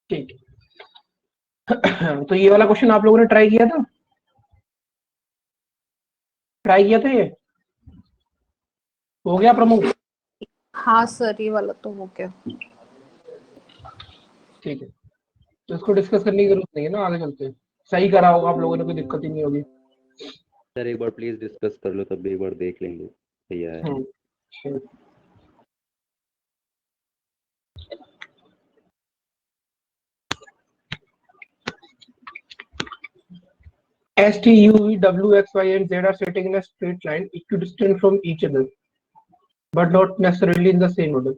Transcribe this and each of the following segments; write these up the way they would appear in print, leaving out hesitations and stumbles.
ठीक है। तो ये वाला क्वेश्चन आप लोगों ने ट्राई किया था, ये हो गया प्रमोद? हाँ सर, ये वाला तो हो गया। ठीक है, तो इसको डिस्कस करने की जरूरत नहीं है ना, आगे चलते हैं। सही करा होगा आप लोगों ने, कोई दिक्कत ही नहीं होगी। सर एक बार प्लीज डिस्कस कर लो, तब भी एक बार देख लेंगे भैया है। ठीक। S, T, U, V, W, X, Y, and Z are sitting in a straight line equidistant from each other, but not necessarily in the same order.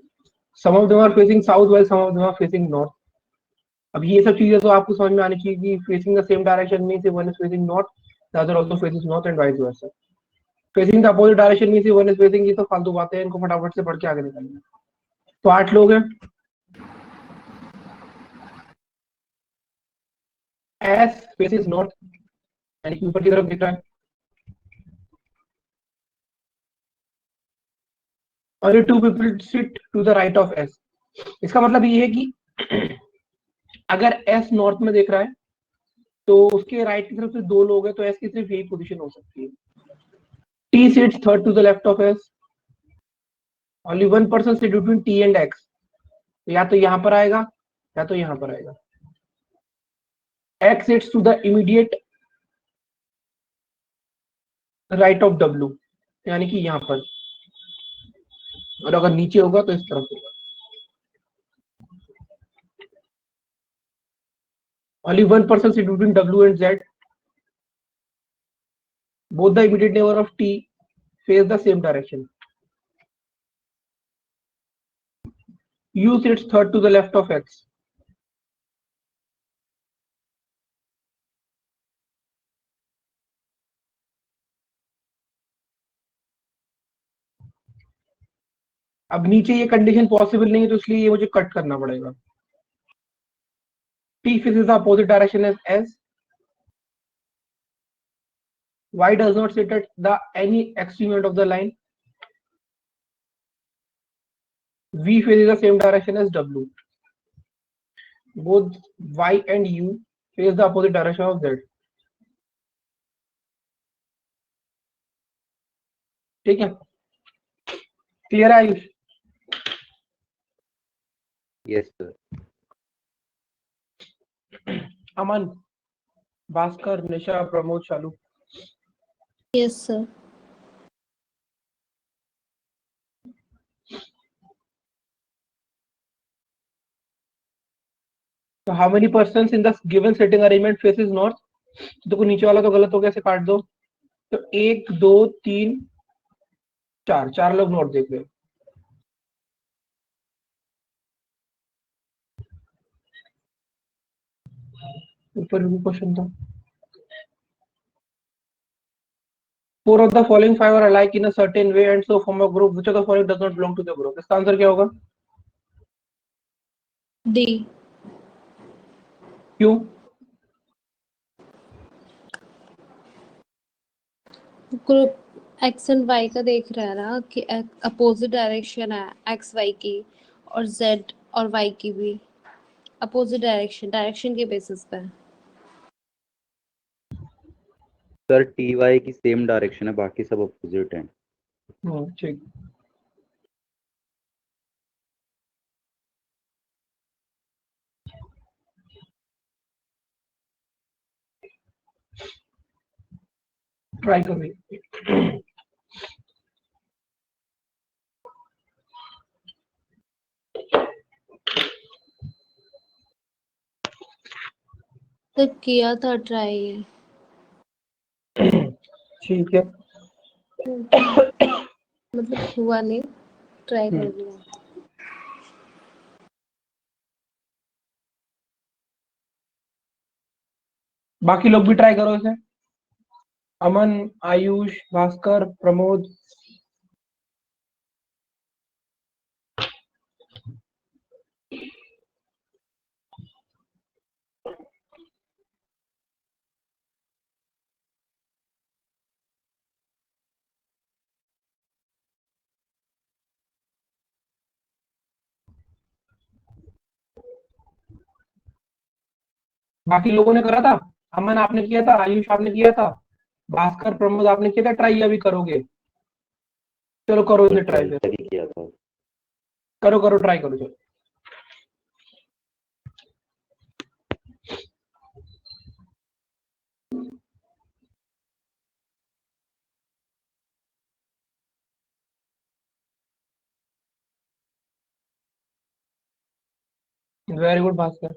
Some of them are facing south while some of them are facing north. अब ये सब चीजें तो आपको समझ में आनी चाहिए कि facing the same direction means if one is facing north, the other also faces north and vice versa. Facing the opposite direction means if one is facing, ये तो फालतू बातें हैं, इनको फटाफट से पढ़ के आगे निकलना। तो 8 लोग हैं। S faces north, यानी कि ऊपर की तरफ दिख रहा है, और ये 2 people sit to the right of S. इसका मतलब ये है कि अगर S नॉर्थ में देख रहा है तो उसके राइट की तरफ से 2 लोग हैं, तो S की सिर्फ यही पोजीशन हो सकती है। T sits third to the left of S. Only one person sit between T and X. या तो यहां पर आएगा या तो यहां पर आएगा। X sits to the immediate right of W, यानी कि यहां पर, और अगर नीचे होगा तो इस तरफ होगा। Only one person sit between W and Z. Both the immediate neighbor of T face the same direction. U sits third to the left of X. अब नीचे ये कंडीशन पॉसिबल नहीं है, तो इसलिए ये मुझे कट करना पड़ेगा। T faces the opposite direction as S. Y does not sit at the any extreme end of the line. V faces the same direction as W. Both Y and U face the opposite direction of Z. ठीक है, clear है Ayush? Yes sir. Aman, Bhaskar, Nisha, Pramod, Shalu. Yes sir. So how many persons in the given sitting arrangement faces north? तो नीचे वाला तो गलत हो गया, इसे काट दो। तो 1 2 3 4, 4 लोग नॉर्थ देख रहे हैं। ऊपर भी क्वेश्चन था। 4 of the following 5 are alike in a certain way and so form a group. Which of the following does not belong to the group? इसका आंसर क्या होगा? डी। क्यों? ग्रुप एक्स एंड वाई का देख रहा है ना कि अपोजिट डायरेक्शन है एक्स वाई की, और जेड और वाई की भी अपोजिट डायरेक्शन के बेसिस पे। सर टी वाई की सेम डायरेक्शन है, बाकी सब अपोजिट हैं। ठीक। ट्राई करो। तो किया था ट्राई। ठीक है, मतलब हुआ नहीं, ट्राई कर लिया। बाकी लोग भी ट्राई करो इसे। अमन, आयुष, भास्कर, प्रमोद। बाकी लोगों ने करा था, अमन आपने किया था, आयुष आपने किया था, भास्कर प्रमोद आपने किया था ट्राई, अभी करोगे? चलो करो इसे ट्राई, फिर तभी किया था। करो करो ट्राई करो, चलो। Very good Bhaskar.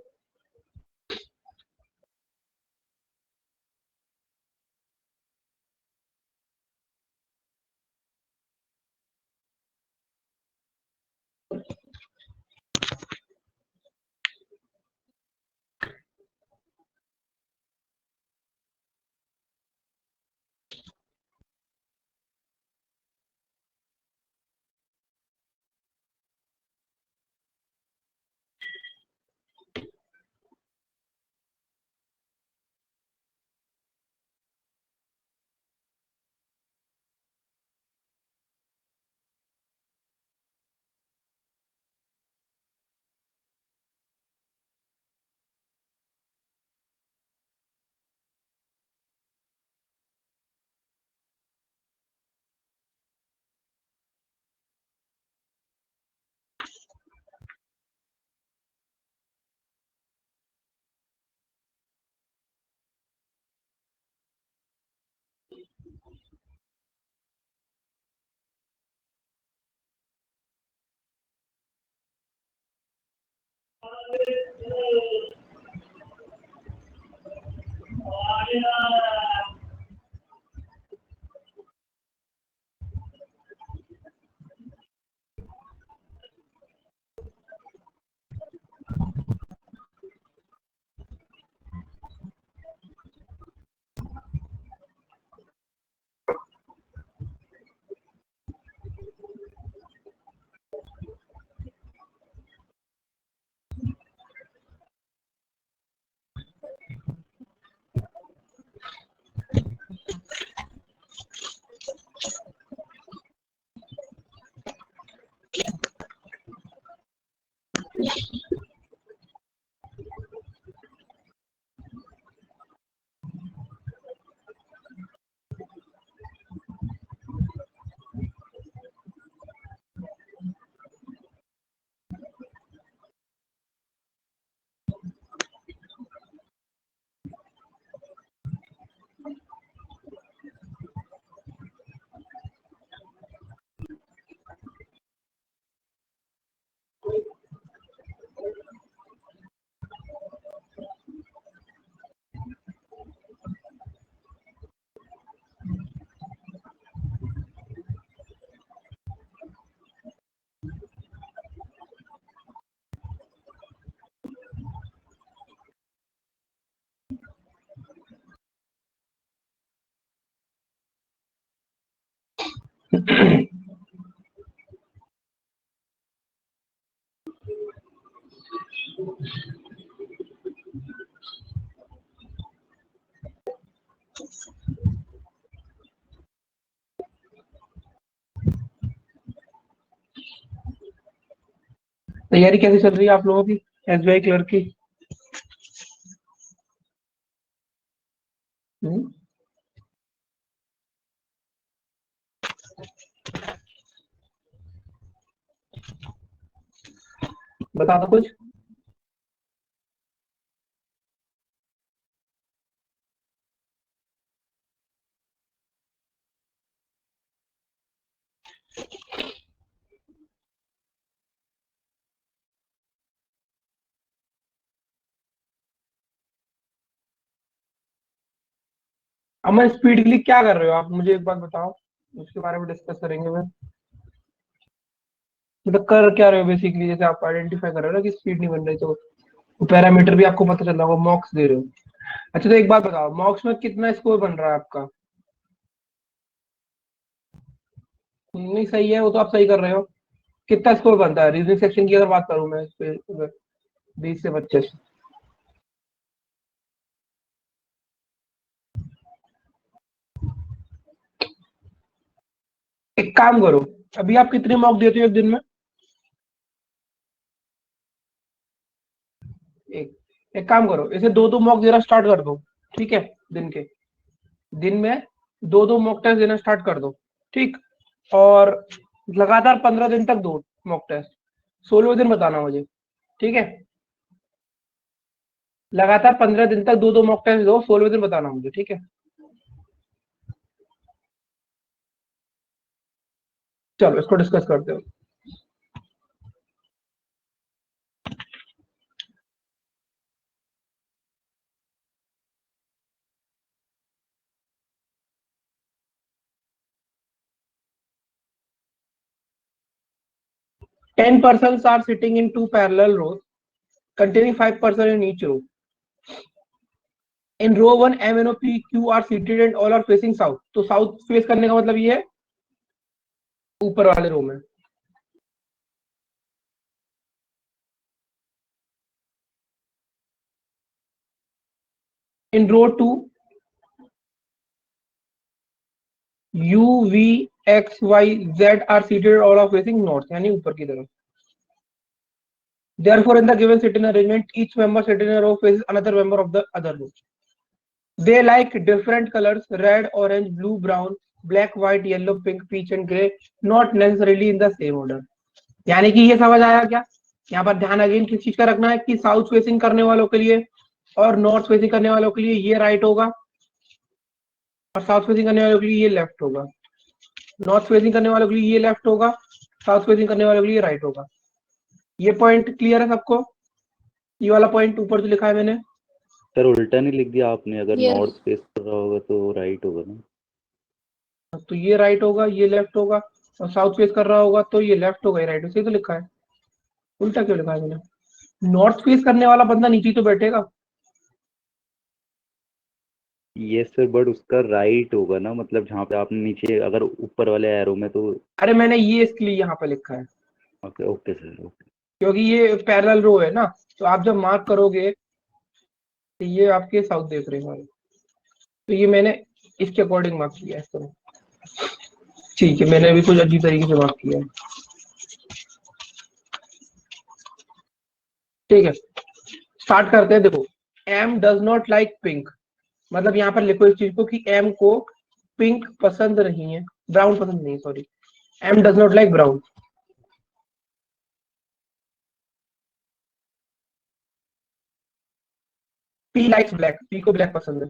तैयारी कैसी चल रही है आप लोगों की एसबीआई क्लर्क की? हम्म? बता दो कुछ। अमन स्पीड के लिए क्या कर रहे हो आप, मुझे एक बात बताओ, उसके बारे में डिस्कस करेंगे। मैं मतलब कर क्या रहे हो बेसिकली, जैसे आप आइडेंटिफाई कर रहे हो ना कि स्पीड नहीं बन रही, तो पैरामीटर भी आपको पता चल रहा होगा, मॉक्स दे रहे हो। अच्छा तो एक बात बताओ, मॉक्स में कितना स्कोर बन रहा है आपका? नहीं सही है, वो तो आप सही कर रहे हो। कितना स्कोर बनता है रीजनिंग सेक्शन की, अगर बात करूं मैं इस पे, 20 से 25? एक काम करो, अभी आप कितने मॉक देते हो एक दिन में? एक। एक काम करो, इसे दो दो मॉक देना स्टार्ट कर दो, ठीक है। दिन में दो दो मॉक टेस्ट देना स्टार्ट कर दो, ठीक। और लगातार 15 दिन तक दो मॉक टेस्ट, 16वें दिन बताना मुझे, ठीक है। लगातार 15 दिन तक दो दो मॉक टेस्ट दो, 16वें दिन बताना मुझे, ठीक है। चलो इसको डिस्कस करते हो। Ten persons are sitting in two parallel rows containing 5 persons in each row. In row 1, M, N, O, P, Q are seated and all are facing south. तो साउथ फेस करने का मतलब ये है ऊपर वाले रो में। In row 2, U, V, X, Y, Z are seated all are facing north, यानी ऊपर की तरफ। Therefore, in the given sitting arrangement, each member sitting in a row faces another member of the other row. They like different colors: red, orange, blue, brown, black, white, yellow, pink, peach and grey, not necessarily in the same order. यानी कि ये समझ आया क्या? यहाँ पर ध्यान again किस चीज का रखना है कि साउथ फेसिंग करने वालों के लिए और नॉर्थ फेसिंग करने वालों के लिए ये राइट होगा, और साउथ फेसिंग करने वालों के लिए ये लेफ्ट होगा। नॉर्थ फेसिंग करने वालों के लिए ये लेफ्ट होगा, साउथ फेसिंग करने वालों के लिए राइट होगा। ये पॉइंट क्लियर है सबको? ये वाला पॉइंट ऊपर जो लिखा है मैंने, सर उल्टा नहीं लिख दिया आपने? अगर Yes. नॉर्थ फेस कर रहा होगा तो राइट होगा ना? तो ये राइट होगा, ये लेफ्ट होगा, और साउथ फेस कर रहा होगा तो ये लेफ्ट होगा, ये राइट होगा। सही तो लिखा है, उल्टा क्यों लिखा है मैंने? नॉर्थ फेस करने वाला बंदा नीचे तो बैठेगा। ये सर बट उसका राइट होगा ना, मतलब जहाँ पे आपने नीचे अगर ऊपर वाले एरो में तो। अरे मैंने ये इसके लिए यहाँ पे लिखा है ओके ओके सर ओके। क्योंकि ये पैरेलल रो है ना, तो आप जब मार्क करोगे तो ये आपके साउथ देख रहे हैं, तो ये मैंने इसके अकॉर्डिंग मार्क किया है इस तरह। ठीक है, मैंने अभी कुछ अजीब तरीके से मार्क किया है, ठीक है। स्टार्ट करते हैं। देखो, M does not like pink, मतलब यहाँ पर लिखो इस चीज को कि एम को पिंक पसंद नहीं है, ब्राउन पसंद नहीं, sorry, M does not like brown. P likes black, P को ब्लैक पसंद है।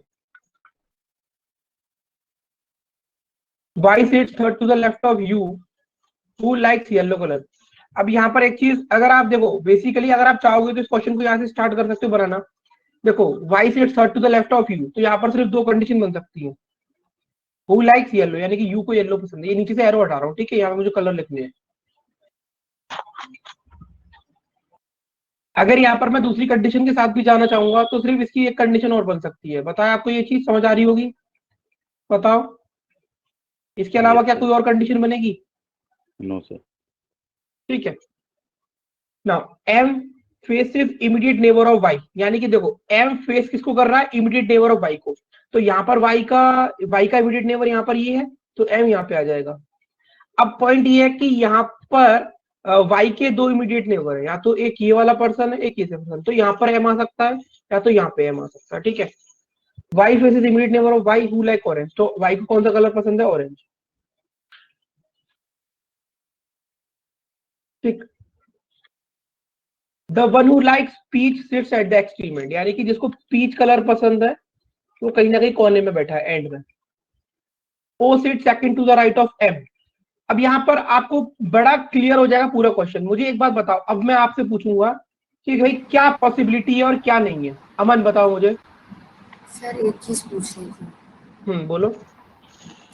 Y sits third to the left of you who likes yellow colour. अब यहाँ पर एक चीज, अगर आप देखो बेसिकली अगर आप चाहोगे तो इस क्वेश्चन को यहाँ से स्टार्ट कर सकते हो बनाना। देखो, Y sits third to the left of you, तो यहाँ पर सिर्फ दो कंडीशन बन सकती है। हु लाइक्स येलो, यानी कि यू को येलो पसंद है। ये नीचे से एरो हटा रहा हूँ, ठीक है, यहाँ पे मुझे कलर लिखने हैं। अगर यहाँ पर मैं दूसरी कंडीशन के साथ भी जाना चाहूंगा तो सिर्फ इसकी एक कंडीशन और बन सकती है। बताया आपको ये चीज समझ आ रही होगी? बताओ, इसके अलावा यस क्या सर। कोई और कंडीशन बनेगी? No sir. ठीक है। Now M faces immediate neighbour of Y, यानी कि देखो एम फेस किसको कर रहा है? इमीडिएट नेबर ऑफ वाई को। तो यहाँ पर वाई का इमीडिएट नेबर यहाँ पर ये है, तो एम यहाँ पे आ जाएगा। अब पॉइंट ये है कि यहाँ पर वाई के दो इमीडिएट नेबर है, या तो एक ये वाला पर्सन है, एक ये पर्सन, तो यहाँ पर एम आ सकता है या तो यहाँ पे एम आ सकता है, ठीक है। Y faces immediate neighbour of Y who like orange, तो वाई को कौन सा कलर पसंद है? ऑरेंज, ठीक। The one who likes peach sits at the extreme end, यानी कि जिसको पीच कलर पसंद है वो कहीं ना कहीं कोने में बैठा है, एंड में। O sit second to the right of M. अब यहाँ पर आपको बड़ा क्लियर हो जाएगा पूरा क्वेश्चन। मुझे एक बात बताओ, अब मैं आपसे पूछूंगा कि भाई क्या पॉसिबिलिटी है और क्या नहीं है। अमन बताओ मुझे। सर एक चीज पूछनी थी। बोलो।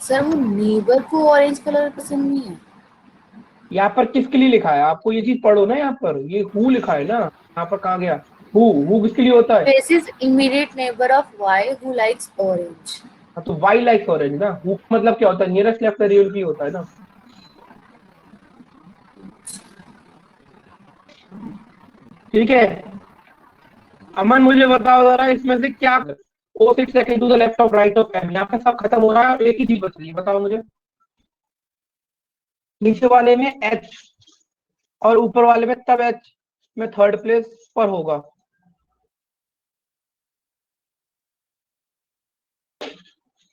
सर वो नेबर को ऑरेंज कलर पसंद नहीं है? यहाँ पर किसके लिए लिखा है? आपको ये चीज पढ़ो ना, यहाँ पर ये हु लिखा है ना, यहाँ पर कहाँ गया हु किसके लिए होता है? Faces immediate neighbour of Y who likes orange. हाँ, तो वाई लाइक्स ऑरेंज ना। हु मतलब क्या होता है? नियरेस्ट लेफ्ट रियल होता है ना, ठीक है। अमन मुझे बताओ जरा, इसमें से क्या O six second to the left of right of M, यहाँ पे सब खत्म हो रहा है और एक ही चीज बच रही है। बताओ मुझे। नीचे वाले में एच और ऊपर वाले में तब एच में थर्ड प्लेस पर होगा।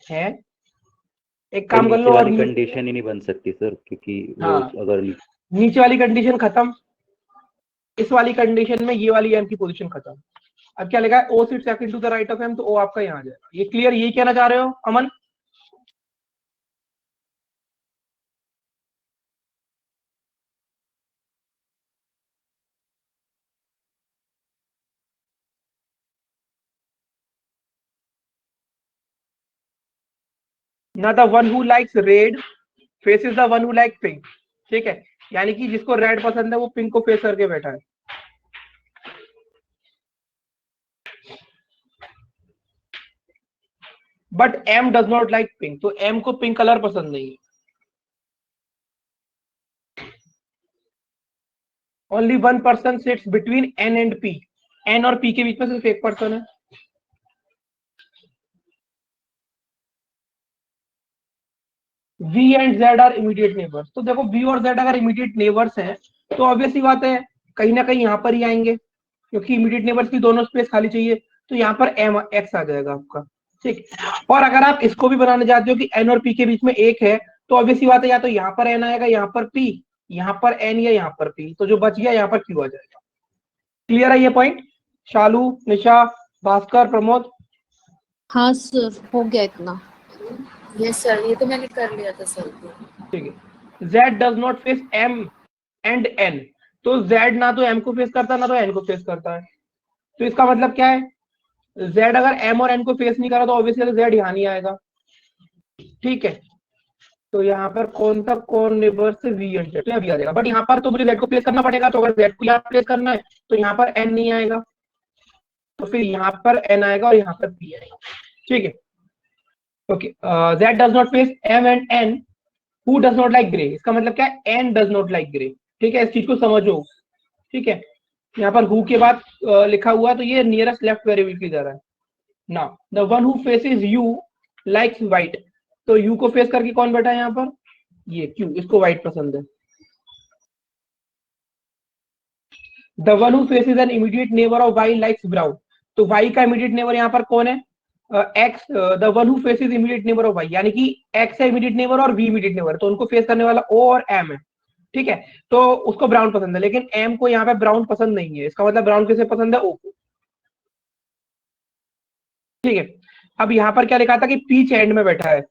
है। एक पर काम कर नीचे लो और वाली कंडीशन ही नहीं बन सकती सर, क्योंकि वो हाँ, अगर नीचे वाली कंडीशन खत्म, इस वाली कंडीशन में ये वाली एम की पोजीशन खत्म। अब क्या लिखा है, O sit second to the right of M, तो ओ आपका यहाँ आ जाएगा। ये क्लियर, यही कहना चाह रहे हो अमन? ना the one who likes red faces the one who like pink, ठीक है, यानी कि जिसको रेड पसंद है वो पिंक को फेस करके बैठा है। But M does not like pink, तो एम को पिंक कलर पसंद नहीं है। Only one person sits between N and P, N और पी के बीच में सिर्फ एक पर्सन है। V and Z are immediate neighbours, तो देखो V और Z अगर इमीडिएट नेबर्स हैं तो ऑब्वियसली बात है कहीं ना कहीं यहाँ पर ही आएंगे, क्योंकि इमीडिएट नेबर्स की दोनों स्पेस खाली चाहिए, तो यहाँ पर M X आ जाएगा आपका, ठीक। और अगर आप इसको भी बनाने चाहते हो कि N और P के बीच में एक है, तो ऑब्वियसली बात है या तो यहाँ पर N आएगा, यहाँ पर P, यहाँ पर N या यहाँ पर P, तो जो बच गया यहाँ पर Q आ जाएगा। क्लियर है ये पॉइंट? शालू, निशा, भास्कर, प्रमोद? हाँ सर, हो गया इतना। यस सर, ये तो मैंने कर लिया था सर। ठीक है। Z does not face M and N, तो Z ना तो M को फेस करता है ना तो N को फेस करता है, तो इसका मतलब क्या है, Z अगर M और N को फेस नहीं करा तो ऑब्वियसली Z यहाँ नहीं आएगा, ठीक है। तो यहाँ पर कौन सा कौन नेबर से V एंड Z, तो V आ जाएगा। बट यहाँ पर तो मुझे Z को प्लेस करना पड़ेगा, तो अगर Z को यहाँ प्लेस करना है तो यहाँ पर N नहीं आएगा, तो फिर यहाँ पर N आएगा और यहाँ पर P आएगा, ठीक है। Okay, Z does not face M and N, who does not like grey, इसका मतलब क्या है, N does not like grey, ठीक है, इस चीज को समझो, ठीक है। यहाँ पर हु के बाद लिखा हुआ, तो ये नियरेस्ट लेफ्ट वेरिएबल की जा रहा है। Now the one who faces you likes white, तो यू को फेस करके कौन बैठा है यहाँ पर, ये क्यू, इसको व्हाइट पसंद है। The one who faces an immediate neighbour of Y likes brown, तो वाई का इमीडिएट नेबर यहाँ पर कौन है, X. The one who faces immediate neighbour of Y, यानी कि एक्स है इमीडिएट नेबर और वी इमीडिएट नेबर, तो उनको फेस करने वाला ओ और एम है, ठीक है। तो उसको ब्राउन पसंद है, लेकिन एम को यहाँ पे ब्राउन पसंद नहीं है, इसका मतलब ब्राउन किसे पसंद है, ओ को, ठीक है। अब यहाँ पर क्या लिखा था कि पीच एंड में बैठा है,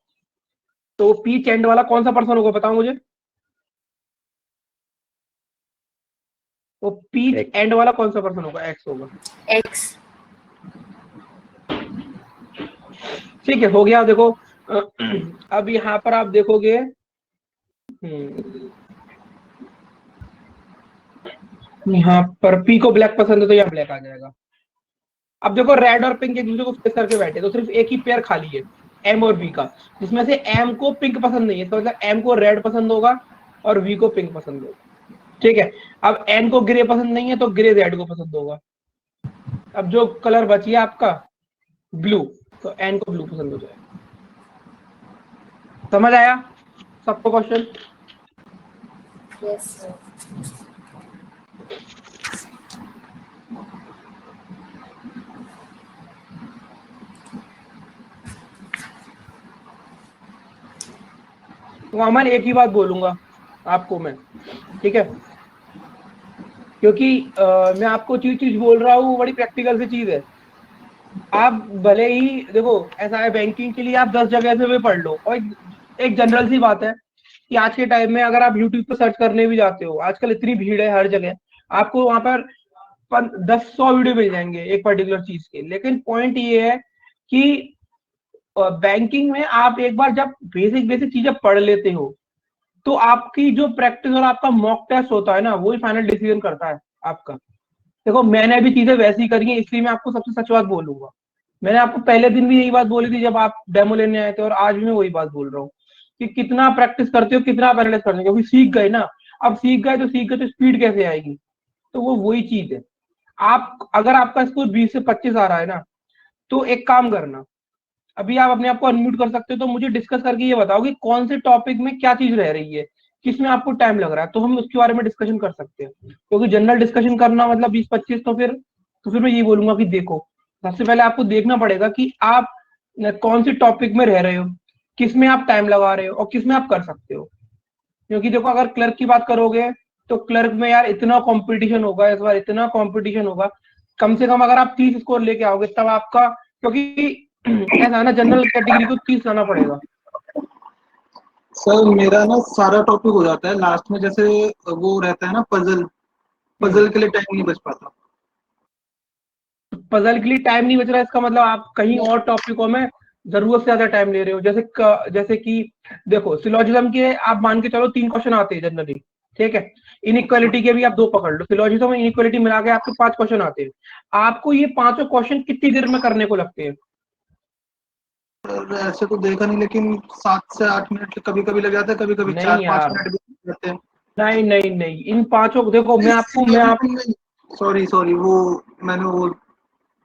तो पीच एंड वाला कौन सा पर्सन होगा बताओ मुझे, वो पीच एंड वाला कौन सा पर्सन होगा, एक्स होगा, एक्स। ठीक है, हो गया। देखो अब यहाँ पर आप देखोगे, यहाँ पर पी को ब्लैक पसंद है तो यहाँ ब्लैक आ जाएगा। अब देखो रेड और पिंक एक दूसरे को फेस करके बैठे, तो सिर्फ एक ही पेयर खाली है एम और बी का, जिसमें से एम को पिंक पसंद नहीं है, तो मतलब एम को रेड पसंद होगा और वी को पिंक पसंद होगा, ठीक है। अब एन को ग्रे पसंद नहीं है तो ग्रे रेड को पसंद होगा। अब जो कलर बची है आपका ब्लू, तो एन को ब्लू पसंद हो जाएगा। समझ आया सबको क्वेश्चन? Yes sir. तो अमन एक ही बात बोलूंगा आपको मैं, ठीक है, क्योंकि मैं आपको चीज बोल रहा हूँ, बड़ी प्रैक्टिकल सी चीज है। आप भले ही देखो ऐसा है, बैंकिंग के लिए आप 10 जगह से भी पढ़ लो, और एक जनरल सी बात है कि आज के टाइम में अगर आप यूट्यूब पर सर्च करने भी जाते हो, आजकल इतनी भीड़ है हर जगह, आपको वहां पर 10-100 वीडियो मिल जाएंगे एक पर्टिकुलर चीज के। लेकिन पॉइंट ये है कि बैंकिंग में आप एक बार जब बेसिक बेसिक चीजें पढ़ लेते हो, तो आपकी जो प्रैक्टिस और आपका मॉक टेस्ट होता है ना, वही फाइनल डिसीजन करता है आपका। देखो मैंने भी चीजें वैसी करी हैं, इसलिए मैं आपको सबसे सच बात बोलूंगा। मैंने आपको पहले दिन भी यही बात बोली थी जब आप डेमो लेने आए थे, और आज भी मैं वही बात बोल रहा हूँ कि कितना प्रैक्टिस करते हो, कितना आप एनालाइज करते हो, क्योंकि सीख गए ना। अब सीख गए तो स्पीड कैसे आएगी, तो वो वही चीज है। आप अगर आपका स्कोर 20 से 25 आ रहा है ना, तो एक काम करना, अभी आप अपने आप को अनम्यूट कर सकते हो, तो मुझे डिस्कस करके ये बताओ कि कौन से टॉपिक में क्या चीज रह रही है, किसमें आपको टाइम लग रहा है, तो हम उसके बारे में डिस्कशन कर सकते हैं। क्योंकि जनरल डिस्कशन करना मतलब 20-25, तो फिर मैं ये बोलूंगा कि देखो, सबसे पहले आपको देखना पड़ेगा कि आप कौन सी टॉपिक में रह रहे हो, किस में आप टाइम लगा रहे हो और किस में आप कर सकते हो। क्योंकि देखो अगर क्लर्क की बात करोगे तो क्लर्क में यार इतना कंपटीशन होगा इस बार, इतना कंपटीशन होगा। कम से कम अगर आप 30 स्कोर लेके आओगे तब आपका, क्योंकि ऐसा है ना जनरल कैटेगरी को 30 लाना पड़ेगा। सर मेरा ना सारा टॉपिक हो जाता है लास्ट में, जैसे वो रहता है ना पजल, पजल के लिए टाइम नहीं बच पाता। पजल के लिए टाइम नहीं बच रहा, इसका मतलब आप कहीं और टॉपिकों में जरूरत से ज्यादा टाइम ले रहे हो। जैसे कि देखो सिलोजिज्म के आप मान के चलो 3 क्वेश्चन आते हैं जनरली, ठीक है। इनइक्वालिटी के भी आप 2 पकड़ लो, सिलोजिज्म और इनइक्वालिटी मिला के आपके 5 क्वेश्चन आते हैं। आपको ये 5 क्वेश्चन कितनी देर में करने को लगते हैं? सर ऐसे तो देखा नहीं, लेकिन 7 से 8 मिनट कभी कभी लग जाता है, कभी कभी नहीं 4-5 यार, मिनट भी लग जाते हैं। नहीं नहीं नहीं, इन 5 देखो मैं आप सॉरी वो मैंने वो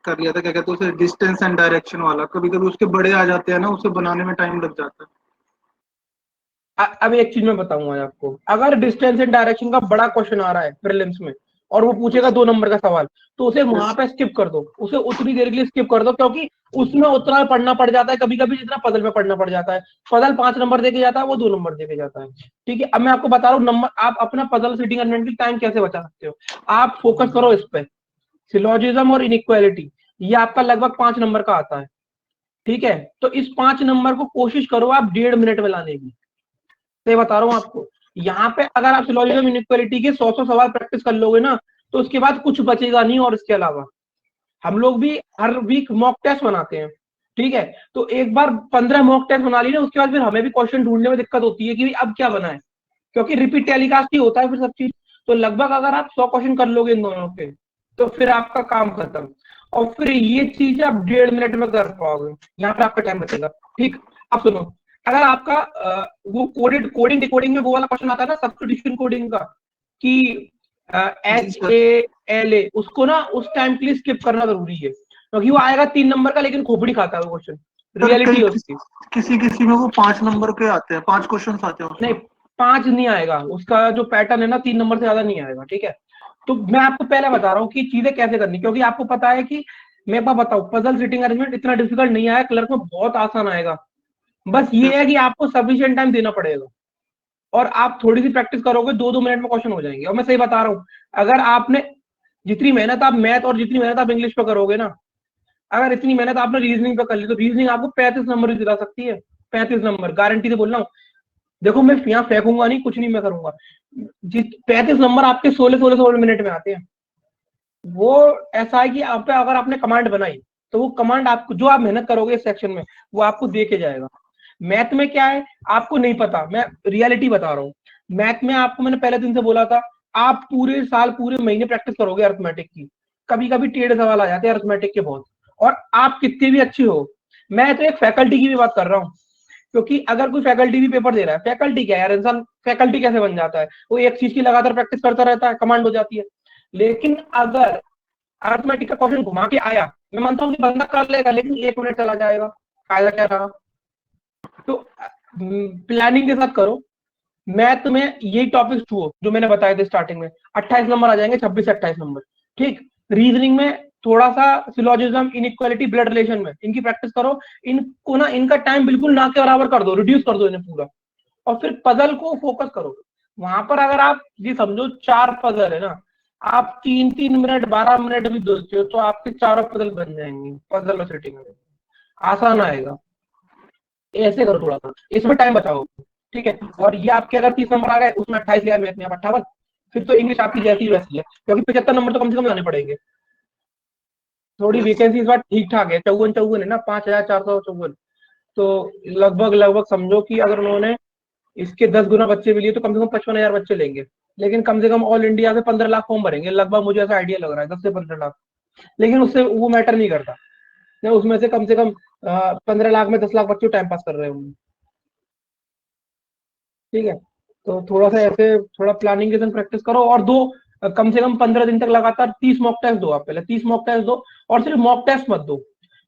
कर लिया था, क्या कहते हैं उसे, डिस्टेंस एंड डायरेक्शन वाला। कभी कभी उसके बड़े आ जाते हैं ना, उसे बनाने में टाइम लग जाता है। अब एक चीज मैं बताऊंगा आपको, अगर डिस्टेंस एंड डायरेक्शन का बड़ा क्वेश्चन आ रहा है प्रीलिम्स में और वो पूछेगा 2 नंबर का सवाल, तो उसे वहां पे स्किप कर दो, उसे उतनी देर के लिए स्किप कर दो, क्योंकि उसमें उतना पढ़ना पड़ जाता है कभी कभी जितना पजल में पढ़ना पड़ जाता है। पजल 5 नंबर देके जाता है, वो 2 नंबर देके जाता है। ठीक है, अब मैं आपको बता रहा हूँ नंबर, आप अपना पजल सिटिंग अरेंजमेंट टाइम कैसे बचा सकते हो। आप फोकस करो इस पे, सिलोजिज्म और इनइक्वालिटी, ये आपका लगभग 5 नंबर का आता है। ठीक है, तो इस 5 नंबर को कोशिश करो आप 1.5 मिनट में लाने की। तो बता रहा हूँ आपको, यहाँ पे अगर आप सिलोजिज्म इनइक्वालिटी के 100 सवाल प्रैक्टिस कर लोगे ना, तो उसके बाद कुछ बचेगा नहीं। और इसके अलावा हम लोग भी हर वीक मॉक टेस्ट बनाते हैं, ठीक है। तो एक बार 15 मॉक टेस्ट बना ली ना, उसके बाद फिर हमें भी क्वेश्चन ढूंढने में दिक्कत होती है कि अब क्या बना है, क्योंकि रिपीट टेलीकास्ट ही होता है फिर सब चीज। तो लगभग अगर आप 100 क्वेश्चन कर लोगे इन दोनों के, तो फिर आपका काम खत्म। और फिर ये चीज आप 1.5 मिनट में कर पाओगे, यहाँ पे आपका टाइम बचेगा। ठीक, अब सुनो, अगर आपका वो कोडिंग डिकोडिंग में वो वाला क्वेश्चन आता है ना सब्स्टिट्यूशन कोडिंग का, कि HALA, उसको ना उस टाइम के लिए स्किप करना जरूरी है, क्योंकि वो आएगा 3 नंबर का, लेकिन खोपड़ी खाता है वो क्वेश्चन, रियलिटी है उसकी। किसी किसी में वो 5 नंबर के आते हैं, 5 क्वेश्चन आते हैं नहीं, उसमें। 5 नहीं आएगा, उसका जो पैटर्न है ना 3 नंबर से ज्यादा नहीं आएगा। ठीक है, तो मैं आपको पहले बता रहा हूँ कि चीजें कैसे करनी, क्योंकि आपको पता है कि मैं एक बार बताऊं, पजल सिटिंग अरेंजमेंट इतना डिफिकल्ट नहीं आया, क्लर्क में बहुत आसान आएगा। बस ये है कि आपको सफिशिएंट टाइम देना पड़ेगा, और आप थोड़ी सी प्रैक्टिस करोगे 2-2 मिनट में क्वेश्चन हो जाएंगे। और मैं सही बता रहा हूँ, अगर आपने जितनी मेहनत आप मैथ और जितनी मेहनत आप इंग्लिश पे करोगे ना, अगर इतनी मेहनत आपने रीजनिंग पे कर ली, तो रीजनिंग आपको 35 नंबर भी दिला सकती है। 35 नंबर गारंटी से बोल रहा हूँ। देखो मैं यहाँ फेंकूंगा नहीं, कुछ नहीं मैं करूंगा, जिस 35 नंबर आपके 16 मिनट में आते हैं। वो ऐसा है कि आप पे अगर आपने कमांड बनाई, तो वो कमांड आपको, जो आप मेहनत करोगे इस सेक्शन में, वो आपको दे के जाएगा। मैथ में क्या है आपको नहीं पता, मैं रियलिटी बता रहा हूँ। मैथ में आपको मैंने पहले दिन से बोला था, आप पूरे साल पूरे महीने प्रैक्टिस करोगे अर्थमेटिक की, कभी कभी टेढ़े सवाल आ जाते हैं अर्थमेटिक के बहुत, और आप कितने भी अच्छे हो। मैं तो एक फैकल्टी की भी बात कर रहा हूँ, क्योंकि अगर कोई फैकल्टी भी पेपर दे रहा है, फैकल्टी क्या है यार, इंसान फैकल्टी कैसे बन जाता है, वो एक चीज की लगातार प्रैक्टिस करता रहता है, कमांड हो जाती है। लेकिन अगर अर्थमेटिक का क्वेश्चन घुमा के आया, मैं मानता हूँ कि बंदा कर लेगा, लेकिन 1 मिनट चला जाएगा, फायदा क्या रहा। तो प्लानिंग के साथ करो। मैथ में यही टॉपिक्स छुओ जो मैंने बताए थे स्टार्टिंग में, 28 नंबर आ जाएंगे, 26 से 28 नंबर। ठीक, रीजनिंग में थोड़ा सा सिलोजिज्म इनइक्वालिटी ब्लड रिलेशन में इनकी प्रैक्टिस करो। इनको ना इनका टाइम बिल्कुल ना के बराबर कर दो, रिड्यूस कर दो इन्हें पूरा। और फिर पजल को फोकस करो। वहां पर अगर आप ये समझो 4 पजल है ना, आप 3-3 मिनट 12 मिनट भी दोते हो, तो आपके 4 पजल बन जाएंगे, पजल और सेटिंग में आसान आएगा। ऐसे करो थोड़ा सा, इसमें टाइम बचाओ। ठीक है, और ये आपके अगर 30 नंबर आ गए, उसमें 28 लिया, मैथ में 58, फिर तो इंग्लिश आपकी जैसी वैसी है, क्योंकि 75 नंबर तो कम से कम लाने पड़ेंगे। थोड़ी वैकेंसी इस बार ठीक ठाक है, 54 है ना, 5454। तो लगभग लगभग समझो कि अगर उन्होंने इसके 10 गुना बच्चे भी लिए, तो कम से कम 55,000 बच्चे लेंगे। लेकिन कम से कम ऑल इंडिया से 15 लाख फॉर्म भरेंगे लगभग, मुझे ऐसा आइडिया लग रहा है 10 से 15 लाख। लेकिन उससे वो मैटर नहीं करता, उसमें से कम 15 लाख में 10 लाख बच्चे टाइम पास कर रहे होंगे। ठीक है, तो थोड़ा सा ऐसे थोड़ा प्लानिंग के साथ प्रैक्टिस करो, और दो कम से कम 15 दिन तक लगातार 30 मॉक टेस्ट दो। आप पहले 30 मॉक टेस्ट दो, और सिर्फ मॉक टेस्ट मत दो,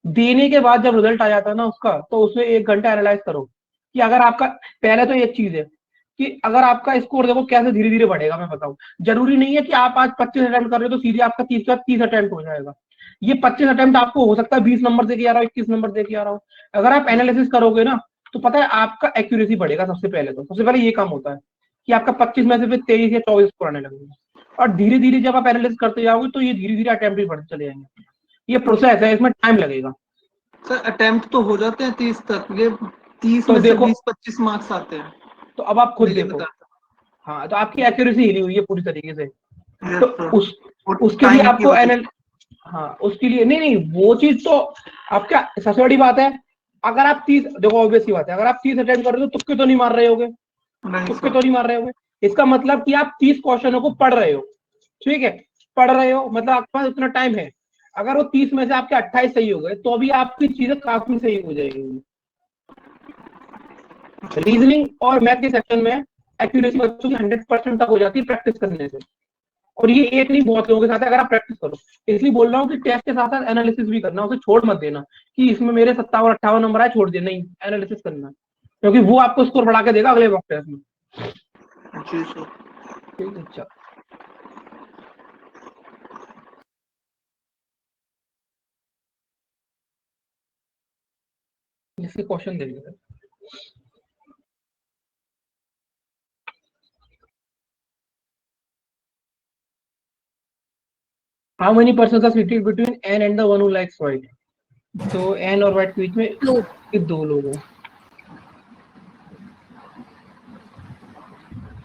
देने के बाद जब रिजल्ट आ जाता है ना उसका, तो उसमें 1 घंटा एनालाइज करो कि अगर आपका, पहले तो एक चीज है कि अगर आपका स्कोर देखो कैसे धीरे धीरे बढ़ेगा। मैं बताऊं, जरूरी नहीं है कि आप आज 25 अटेम्प्ट कर रहे हो तो सीधे आपका 30 का 30 अटेम्प्ट हो जाएगा। ये 25 अटेम्प्ट आपको हो सकता है 20 नंबर दे के आ रहा हो, 21 नंबर दे के आ रहा हो। अगर आप एनालिसिस करोगे ना तो पता है आपका एक्यूरेसी बढ़ेगा। सबसे पहले ये काम होता है कि आपका 25 में से फिर 23 या 24 स्कोर आने लगेगा, और धीरे धीरे जब आप एनालिसिस करते जाओगे तो ये धीरे धीरे अटेम्प्ट भी बढ़ते चले जाएंगे। ये प्रोसेस है, इसमें टाइम लगेगा। सर अटेम्प्ट तो हो जाते हैं 30 तक, ये 30 तो में से देखो, 20-25 मार्क्स आते हैं। तो अब आप खुद मैं ये देखो, बताता हाँ तो आपकी एक्यूरेसी हिली हुई है पूरी तरीके से। हूँ। तो यस सर, उस और उसके लिए टाइम की आपको वजह एनल हाँ उसके लिए नहीं, वो चीज तो आपका सबसे बड़ी बात है। अगर आप 30, देखो ऑब्वियस सी बात है, अगर आप 30 अटेम्प्ट कर रहे हो तो तुक्के तो नहीं मार रहे होगे, से नहीं तुक्के सर। तो नहीं मार रहे होगे। इसका मतलब कि आप 30 क्वेश्चनों को पढ़ रहे हो, ठीक है, पढ़ रहे हो मतलब आपके पास उतना टाइम है। अगर वो 30 में से आपके 28 सही हो गए तो अभी आपकी चीजें काफी सही हो जाएगी। रीजनिंग और मैथ के सेक्शन में एक्यूरेसी बच्चों की 100% तक हो जाती है प्रैक्टिस करने से। और ये एक नहीं, बहुत लोगों के साथ है, अगर आप प्रैक्टिस करो। इसलिए बोल रहा हूँ कि टेस्ट के साथ साथ एनालिसिस भी करना, उसे छोड़ मत देना कि इसमें मेरे 57-58 नंबर आए छोड़ दिए, नहीं, एनालिसिस करना, क्योंकि वो आपको स्कोर बढ़ा के देगा अगले मॉक टेस्ट में। जी सर। ठीक है, चल इसके क्वेश्चन देख लेते हैं। How many persons are seated between N and the one who likes white? तो N और white के बीच में 2. ये दो लोग हैं।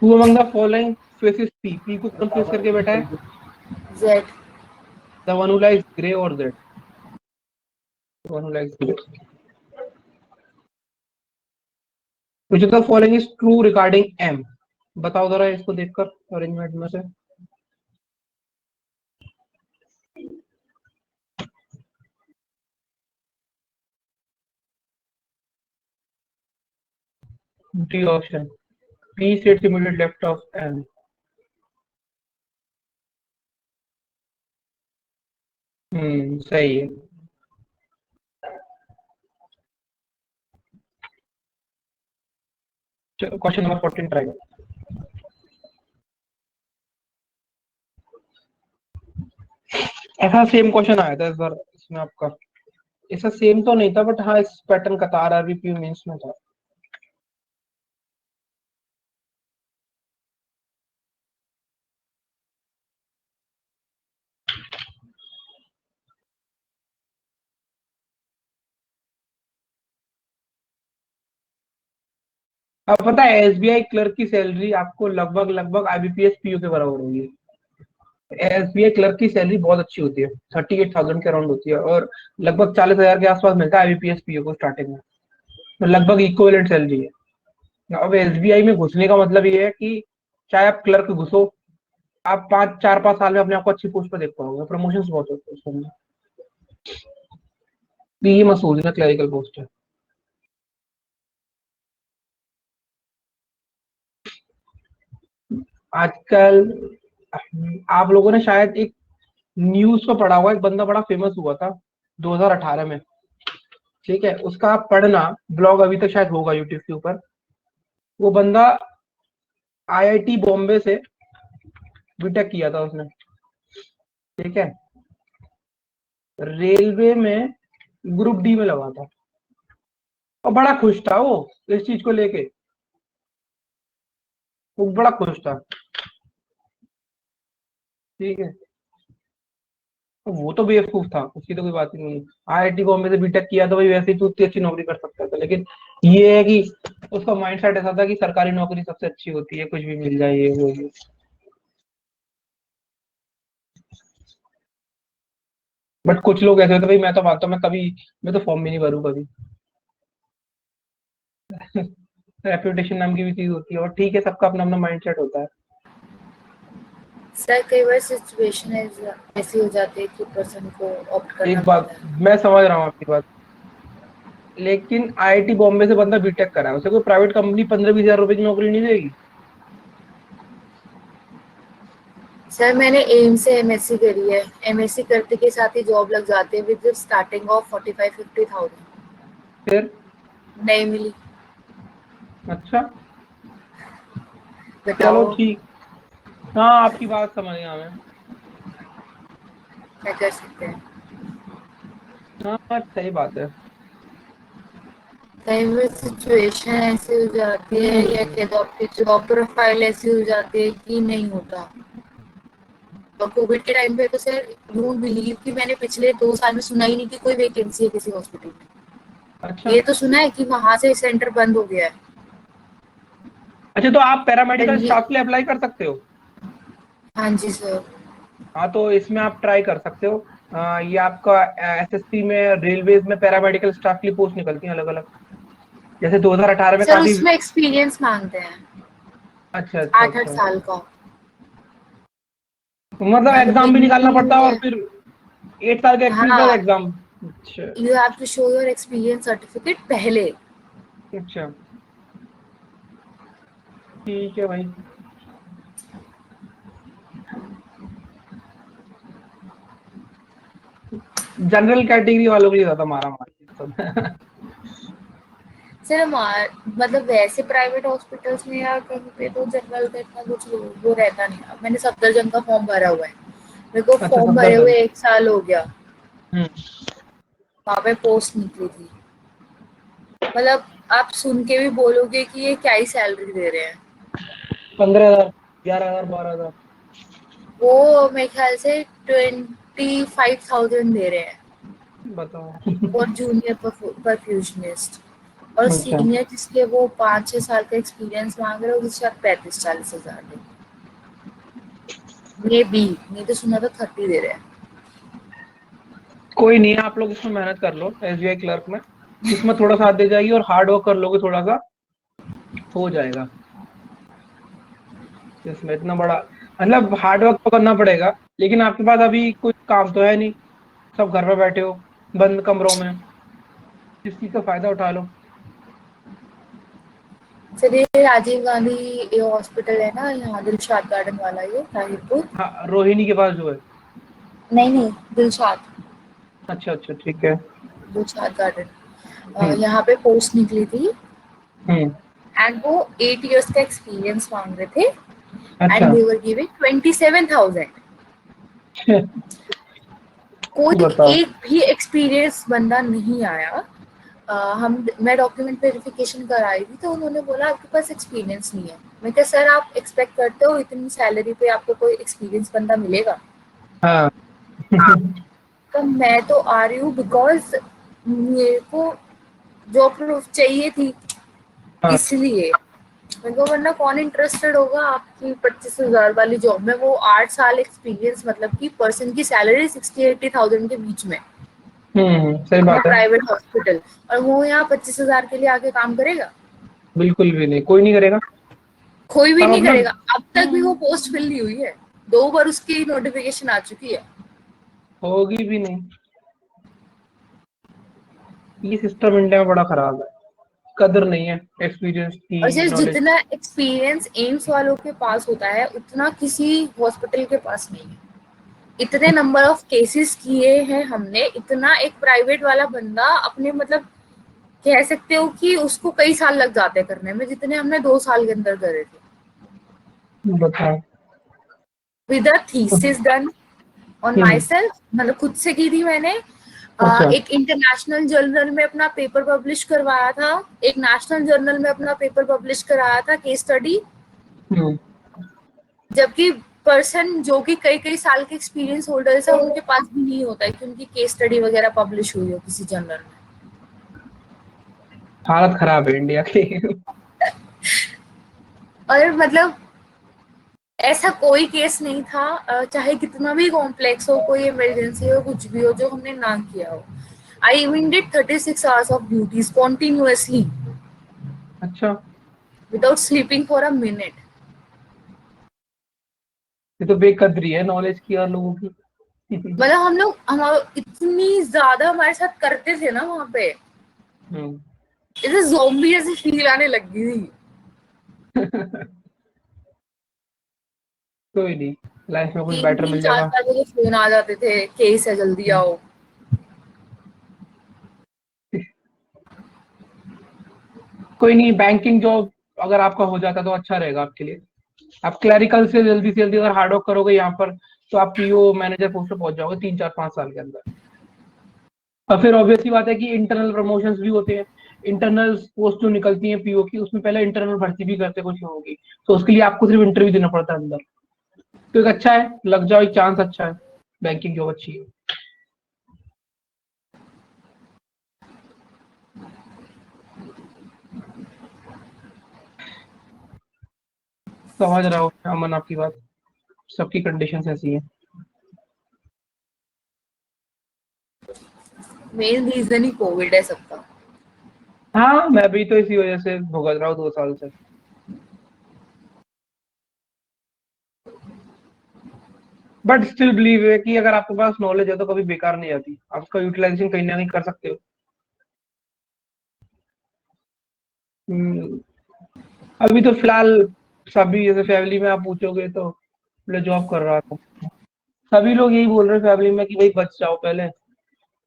Who among the following faces P? P को कौन फेस करके बैठा है? Z. The one who likes grey or Z? The one who likes grey. Which of the following is true regarding M? बताओ जरा इसको देखकर अरेंजमेंट में से। D option. P sits immediately left of M. सही है। चलो क्वेश्चन नंबर 14 ट्राई। ऐसा सेम क्वेश्चन आया था इस बार इसमें आपका, ऐसा सेम तो नहीं था बट हाँ इस पैटर्न का था, आरआरबी मेंस में था। अब पता है एसबीआई क्लर्क की सैलरी आपको लगभग लगभग आईबीपीएस पीओ के बराबर होगी। एसबीआई क्लर्क की सैलरी बहुत अच्छी होती है, 38,000 के अराउंड होती है, और लगभग 40,000 के आसपास मिलता है आईबीपीएस पीओ को स्टार्टिंग में, तो लगभग इक्विवेलेंट सैलरी है। अब एसबीआई में घुसने का मतलब ये है कि चाहे आप क्लर्क घुसो, आप 4-5 साल में अपने आप को अच्छी पोस्ट पर देख पाओगे, प्रमोशन बहुत होते हैं उसमें। ये मत सोचना क्लरिकल पोस्ट है। आजकल आप लोगों ने शायद एक न्यूज पे पढ़ा हुआ, एक बंदा बड़ा फेमस हुआ था 2018 में, ठीक है, उसका आप पढ़ना, ब्लॉग अभी तक शायद होगा यूट्यूब के ऊपर। वो बंदा आईआईटी बॉम्बे से बीटेक किया था उसने, ठीक है, रेलवे में ग्रुप डी में लगा था, और बड़ा खुश था वो इस चीज को लेके, वो बड़ा खुश था, ठीक है। वो तो बेवकूफ था, उसकी तो कोई बात ही नहीं। आईआईटी बॉम्बे से बीटेक किया तो भाई वैसे ही तो उतनी अच्छी नौकरी कर सकता था, लेकिन ये है कि उसका माइंडसेट ऐसा था कि सरकारी नौकरी सबसे अच्छी होती है, कुछ भी मिल जाए ये वो ये। बट कुछ लोग ऐसे होते भाई, मैं तो मानता हूँ, मैं तो फॉर्म भी नहीं भरूँ कभी। रेपुटेशन नाम की भी चीज होती है, और ठीक है, सबका अपना अपना माइंडसेट होता है। सर कई बार सिचुएशन ऐसी हो जाती है कि पर्सन को ऑप्ट करना एक बात पड़ता है। मैं समझ रहा हूँ आपकी बात, लेकिन आईआईटी बॉम्बे से बंदा बीटेक करा है, उसे कोई प्राइवेट कंपनी 15-20 हजार रुपए की नौकरी नहीं देगी। सर मैंने एम से एमएससी करी है, एमएससी करते के साथ ही जॉब लग जाती है विद स्टार्टिंग ऑफ 45-50,000। फिर नहीं मिली। अच्छा, चलो बताओ ठीक, हाँ आपकी बात समझ गया मैं। क्या कर सकते हैं। हाँ सही बात है। कई बार सिचुएशन ऐसी हो जाती है या कह दो आपकी जॉब प्रोफाइल ऐसी हो जाती है कि नहीं होता। और कोविड के टाइम पे तो सर यू बिलीव कि मैंने पिछले 2 साल में सुना ही नहीं कि कोई वैकेंसी है किसी हॉस्पिटल में। अच्छा ये तो सुना है कि वहां से सेंटर बंद हो गया है। अच्छा, तो आप पैरामेडिकल और ये, स्टाफ के लिए अप्लाई कर सकते हो। हाँ जी सर। हाँ तो इसमें आप ट्राई कर सकते हो। ये आपका एसएससी में रेलवेज में पैरामेडिकल स्टाफ की पोस्ट निकलती हैं अलग अलग। जैसे 2018 में सर काफी। उसमें एक्सपीरियंस मांगते हैं, अच्छा अच्छा 8-8 अच्छा। साल का। तो मतलब मतलब एग्जाम भी निकालना डिग्री पड़ता है और है। फिर 8 साल का एक्सपीरियंस हाँ, और एग्जाम। अच्छा you have to show your experience certificate पहले। अच्छा। ठीक है भाई। जनरल कैटेगरी वालों के लिए ज्यादा मारा मारी सब। सर मतलब वैसे प्राइवेट हॉस्पिटल्स में या कहीं पे तो जनरल का इतना कुछ वो रहता नहीं। अब मैंने सफदरजंग का फॉर्म भरा हुआ है, मेरे को अच्छा फॉर्म भरे हुए सफदरजंग। 1 साल हो गया। हम्म। वहां पे पोस्ट निकली थी। मतलब आप सुन के भी बोलोगे कि ये क्या ही सैलरी दे रहे हैं। 15,000, 11,000, 12,000। वो मेरे ख्याल से 25,000 दे रहे हैं बताओ। और जूनियर परफ्यूजनिस्ट। और अच्छा सीनियर जिसके वो 5-6 साल का एक्सपीरियंस मांग रहे हो उसके साथ 35-40 हजार दे। मे बी, नहीं तो सुना तो 30 दे रहे हैं। कोई नहीं, आप लोग इसमें मेहनत कर लो एसबीआई क्लर्क में। किस्मत थोड़ा साथ दे जाएगी और हार्ड वर्क कर लोगे थोड़ा सा, हो जाएगा। इसमें इतना बड़ा मतलब हार्ड वर्क तो करना पड़ेगा, लेकिन आपके पास अभी कुछ काम तो है नहीं। सब घर पे बैठे हो बंद कमरों में, इस चीज का फायदा उठा लो। सर ये राजीव गांधी ये हॉस्पिटल है ना यहाँ दिलशाद गार्डन वाला, ये ताहिरपुर। हाँ रोहिणी के पास जो है। नहीं नहीं, दिलशाद, अच्छा अच्छा ठीक है। दिलशाद गार्डन। हम्म यहाँ पे पोस्ट निकली थी हम्म। एंड वो 8 years का एक्सपीरियंस मांग रहे थे अच्छा। And they were giving 27,000। कोई बताओ। एक भी एक्सपीरियंस बंदा नहीं आया। मैं डॉक्यूमेंट वेरिफिकेशन कराई थी तो उन्होंने बोला आपके पास एक्सपीरियंस नहीं है। मैं क्या सर आप एक्सपेक्ट करते हो इतनी सैलरी पे आपको कोई एक्सपीरियंस बंदा मिलेगा? हाँ। तो मैं तो आ रही हूँ बिकॉज मेरे को जॉब प्रूफ चाहिए थी, हाँ। इसलिए। मेरे को वरना कौन इंटरेस्टेड होगा आपकी 25,000 वाली जॉब में, वो 8 साल एक्सपीरियंस मतलब कि पर्सन की सैलरी 60-80 थाउजेंड के बीच में सही अपना बात है। प्राइवेट हॉस्पिटल, और वो यहाँ 25,000 के लिए आके काम करेगा? बिल्कुल भी नहीं, कोई नहीं करेगा। कोई भी सब नहीं अपना। करेगा। अब तक भी वो पोस्ट फिल नहीं हुई है, 2 बार उसकी नोटिफिकेशन आ चुकी है। होगी भी नहीं। ये सिस्टम इंडिया में बड़ा खराब है, कदर नहीं है एक्सपीरियंस और की, सिर्फ नॉलेज। जितना एक्सपीरियंस एम्स वालों के पास होता है उतना किसी हॉस्पिटल के पास नहीं है। इतने नंबर ऑफ केसेस किए हैं हमने, इतना एक प्राइवेट वाला बंदा अपने मतलब कह सकते हो कि उसको कई साल लग जाते हैं करने में, जितने हमने 2 साल के अंदर करे थे बताओ। With a thesis done on my hmm. Self. मतलब खुद से की थी मैंने। अच्छा। एक इंटरनेशनल जर्नल में अपना पेपर पब्लिश करवाया था, एक नेशनल जर्नल में अपना पेपर पब्लिश कराया था, केस स्टडी। हम्म। जबकि पर्सन जो कि कई कई साल के एक्सपीरियंस होल्डर्स है उनके पास भी नहीं होता है कि उनकी केस स्टडी वगैरह पब्लिश हुई हो किसी जर्नल में। हालत खराब है इंडिया की। और मतलब ऐसा कोई केस नहीं था, चाहे कितना भी कॉम्प्लेक्स हो, कोई इमरजेंसी हो, कुछ भी हो, जो हमने ना किया हो। I even did 36 hours of duties continuously अच्छा, without sleeping for a minute. ये तो बेकदरी है नॉलेज की और लोगों की। मतलब हम लोग हमारे इतनी ज्यादा हमारे साथ करते थे ना वहां पे, हम्म। जैसे ज़ोंबी जैसी फील आने लग गई थी। कोई नहीं, लाइफ में कुछ तीन बेटर तीन मिल चार जाएगा। चार बजे फोन आ जाते थे, केस है जल्दी हम्म। आओ। कोई नहीं, बैंकिंग जॉब अगर आपका हो जाता तो अच्छा रहेगा आपके लिए। आप क्लरिकल से जल्दी अगर हार्ड वर्क करोगे यहाँ पर, तो आप पीओ मैनेजर पोस्ट पे पहुंच जाओगे 3 4 5 साल के अंदर। और फिर ऑब्वियसली बात है कि इंटरनल प्रमोशंस भी होते हैं, इंटरनल पोस्ट जो निकलती हैं पीओ की, उसमें पहले इंटरनल भर्ती भी करते हैं कुछ लोगों की, तो उसके लिए आपको सिर्फ इंटरव्यू देना पड़ता है अंदर। तो एक अच्छा है, लग जाओ, एक चांस अच्छा है, बैंकिंग जॉब अच्छी है। समझ रहा हूँ अमन आपकी बात, सबकी कंडीशन ऐसी है। मेन रीजन ही कोविड है सबका। हाँ, मैं भी तो इसी वजह से भुगत रहा हूँ 2 साल से। बट स्टिल बिलीव है कि अगर आपके पास नॉलेज है तो कभी बेकार नहीं जाती, आप उसका यूटिलाइजेशन कहीं ना कहीं कर सकते हो। अभी तो फिलहाल सभी, जैसे फैमिली में आप पूछोगे तो मैं जॉब कर रहा था, सभी लोग यही बोल रहे हैं फैमिली में कि भाई बच जाओ पहले,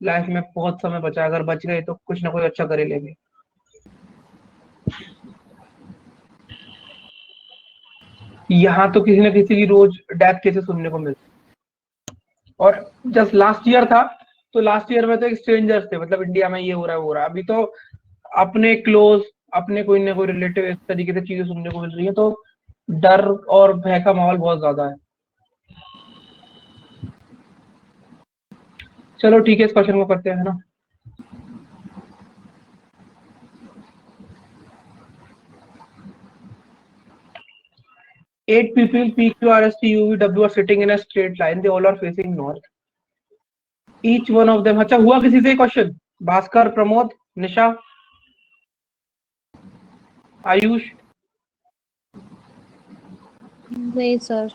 लाइफ में बहुत समय बचा है, अगर बच गए तो कुछ ना कुछ अच्छा करे लेंगे। यहाँ तो किसी न किसी की रोज डेथ केसेस सुनने को मिलते, और जस्ट लास्ट ईयर था, तो लास्ट ईयर में तो एक स्ट्रेंजर्स थे, मतलब इंडिया में ये हो रहा है वो रहा है, अभी तो अपने क्लोज, अपने कोई ना कोई रिलेटिव इस तरीके से चीजें सुनने को मिल रही है, तो डर और भय का माहौल बहुत ज्यादा है। चलो ठीक है, इस क्वेश्चन को करते हैं ना। Eight people P, Q, R, S, T, U, V, W are sitting in a straight line. They all are facing north. Each one of them, अच्छा हुआ किसी से क्वेश्चन? भास्कर, प्रमोद, निशा, आयुष? नहीं सर।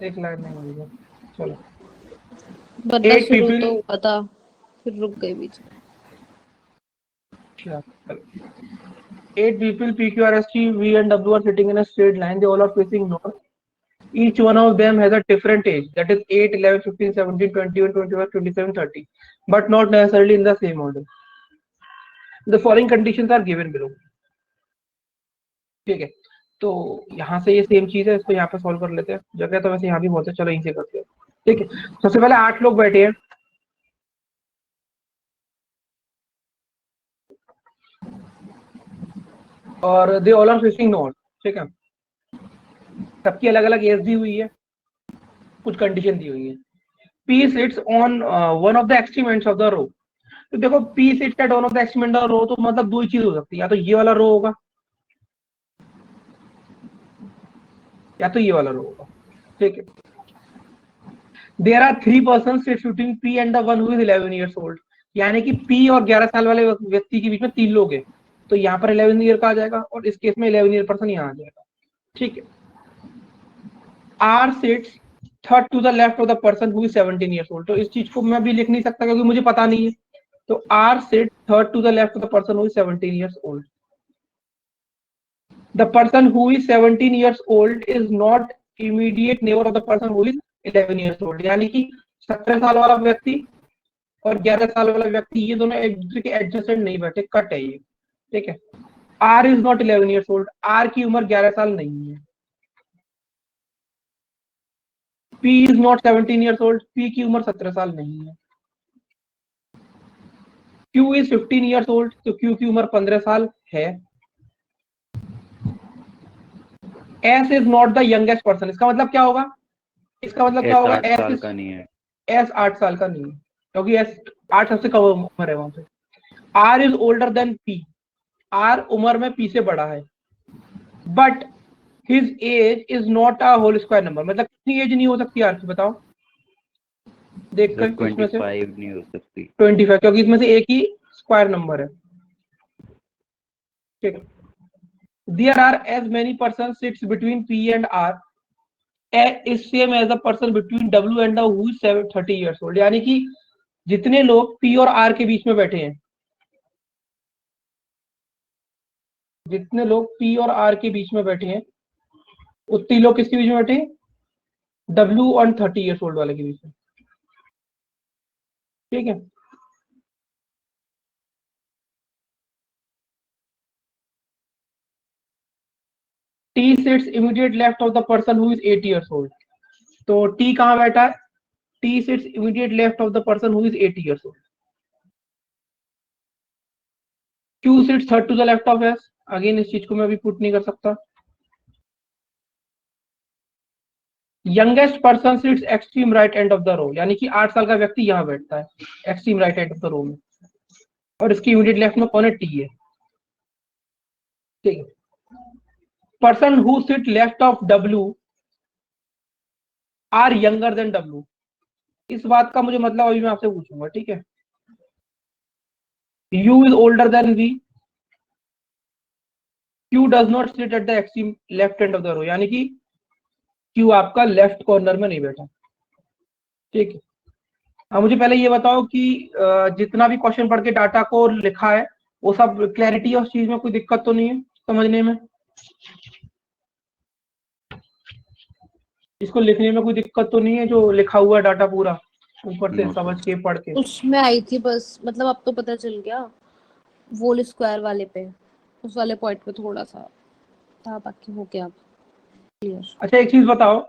एक लाइन नहीं हुई है। चलो, बदला Eight शुरू people, तो हुआ था, फिर रुक गई बीच में। चलो, 8 people P, Q, R, S, T, V and W are sitting in a straight line. They all are facing north. Each one of them has a different age, that is 8, 11, 15, 17, 21, 25, 27, 30, but not necessarily in the same order. The following conditions are given below. ठीक है, तो यहाँ से ये same चीज है, इसको यहाँ पे सॉल्व कर लेते हैं, जगह तो वैसे यहाँ भी बहुत है, चलो यहीं से करते हैं। ठीक है, सबसे पहले 8 लोग बैठे हैं, और they all are facing north. ठीक है, सबकी अलग अलग एज दी हुई है, कुछ कंडीशन दी हुई है। P sits on one of the extreme ends of the row. तो देखो, P sits at one of the extreme end of the row, तो मतलब दो ही चीज हो सकती है, या तो ये वाला रो होगा या तो ये वाला रो होगा। ठीक है, there are 3 person sits between P and the one who is 11 years old, यानी कि पी और 11 साल वाले व्यक्ति के बीच में 3 लोग हैं, तो यहाँ पर 11 ईयर का आ जाएगा, और इस केस में 11 ईयर पर्सन यहाँ आ जाएगा। ठीक है, R sits third to the left of the person who is 17 years old, तो इस चीज को मैं भी लिख नहीं सकता क्योंकि मुझे पता नहीं है, तो R sit third to the left of the person who is 17 years old. The person who is 17 years old is not immediate neighbor of the person who is 11 years old, यानी कि 17 साल वाला व्यक्ति और 11 साल वाला व्यक्ति ये दोनों एक दूसरे के एडजेसेंट नहीं बैठे, कट है ये। ठीक है, R is not 11 years old, R की उम्र 11 साल नहीं है। P is not 17 years old, P की उम्र 17 साल नहीं है। क्यू इज 15 years old, तो क्यू की उम्र 15 साल है। S is not the youngest person, इसका मतलब क्या होगा? इसका मतलब क्या एस होगा? 8 एस साल इज, का नहीं है। एस 8 साल का नहीं है, क्योंकि एस 8 सबसे कम उम्र है वहां पे। R is older than P, R उम्र में पी से बड़ा है, but his age is not a whole square number, मतलब कितनी एज नहीं हो सकती आर की, बताओ देखकर इसमें से। 25 नहीं हो सकती। 25, क्योंकि इसमें से एक ही स्क्वायर नंबर है। ठीक है, there are as many person sits between P and R is same as the person between W and who is 30 years old, यानी कि जितने लोग पी और आर के बीच में बैठे हैं, जितने लोग पी और आर के बीच में बैठे हैं, उतने लोग किसके बीच में बैठे हैं? डब्ल्यू और 30 ईयर्स ओल्ड वाले के बीच में। ठीक है, T sits immediate left of the person who is 8 years old, तो टी कहाँ बैठा है? T sits immediate left of the person who is 80 years old. Q sits third to the left of S. Again इस चीज को मैं अभी put नहीं कर सकता. Youngest person sits extreme right end of the row, यानी कि 8 साल का व्यक्ति यहाँ बैठता है extreme right end of the row में, और इसकी इमीडिएट लेफ्ट में कौन है? टी है. ठीक है. Person who sit left of W R younger than W. इस बात का मुझे मतलब अभी मैं आपसे पूछूंगा. ठीक है. U is older than V. Q does not sit at the extreme left end of the row, यानी कि क्यू आपका लेफ्ट कॉर्नर में नहीं बैठा. ठीक है. अब मुझे पहले ये बताओ कि जितना भी क्वेश्चन पढ़ के डाटा को लिखा है वो सब क्लैरिटी है, उस चीज में कोई दिक्कत तो नहीं है समझने में? इसको लिखने में कोई दिक्कत तो नहीं है? जो लिखा हुआ है डाटा पूरा ऊपर से No, समझ के पढ़ के. उसमें आई थी बस, मतलब अब तो पता चल गया. वोल स्क्वायर वाले पे, उस वाले पॉइंट पे थोड़ा सा था, बाकी हो गया क्लियर. अच्छा एक चीज बताओ,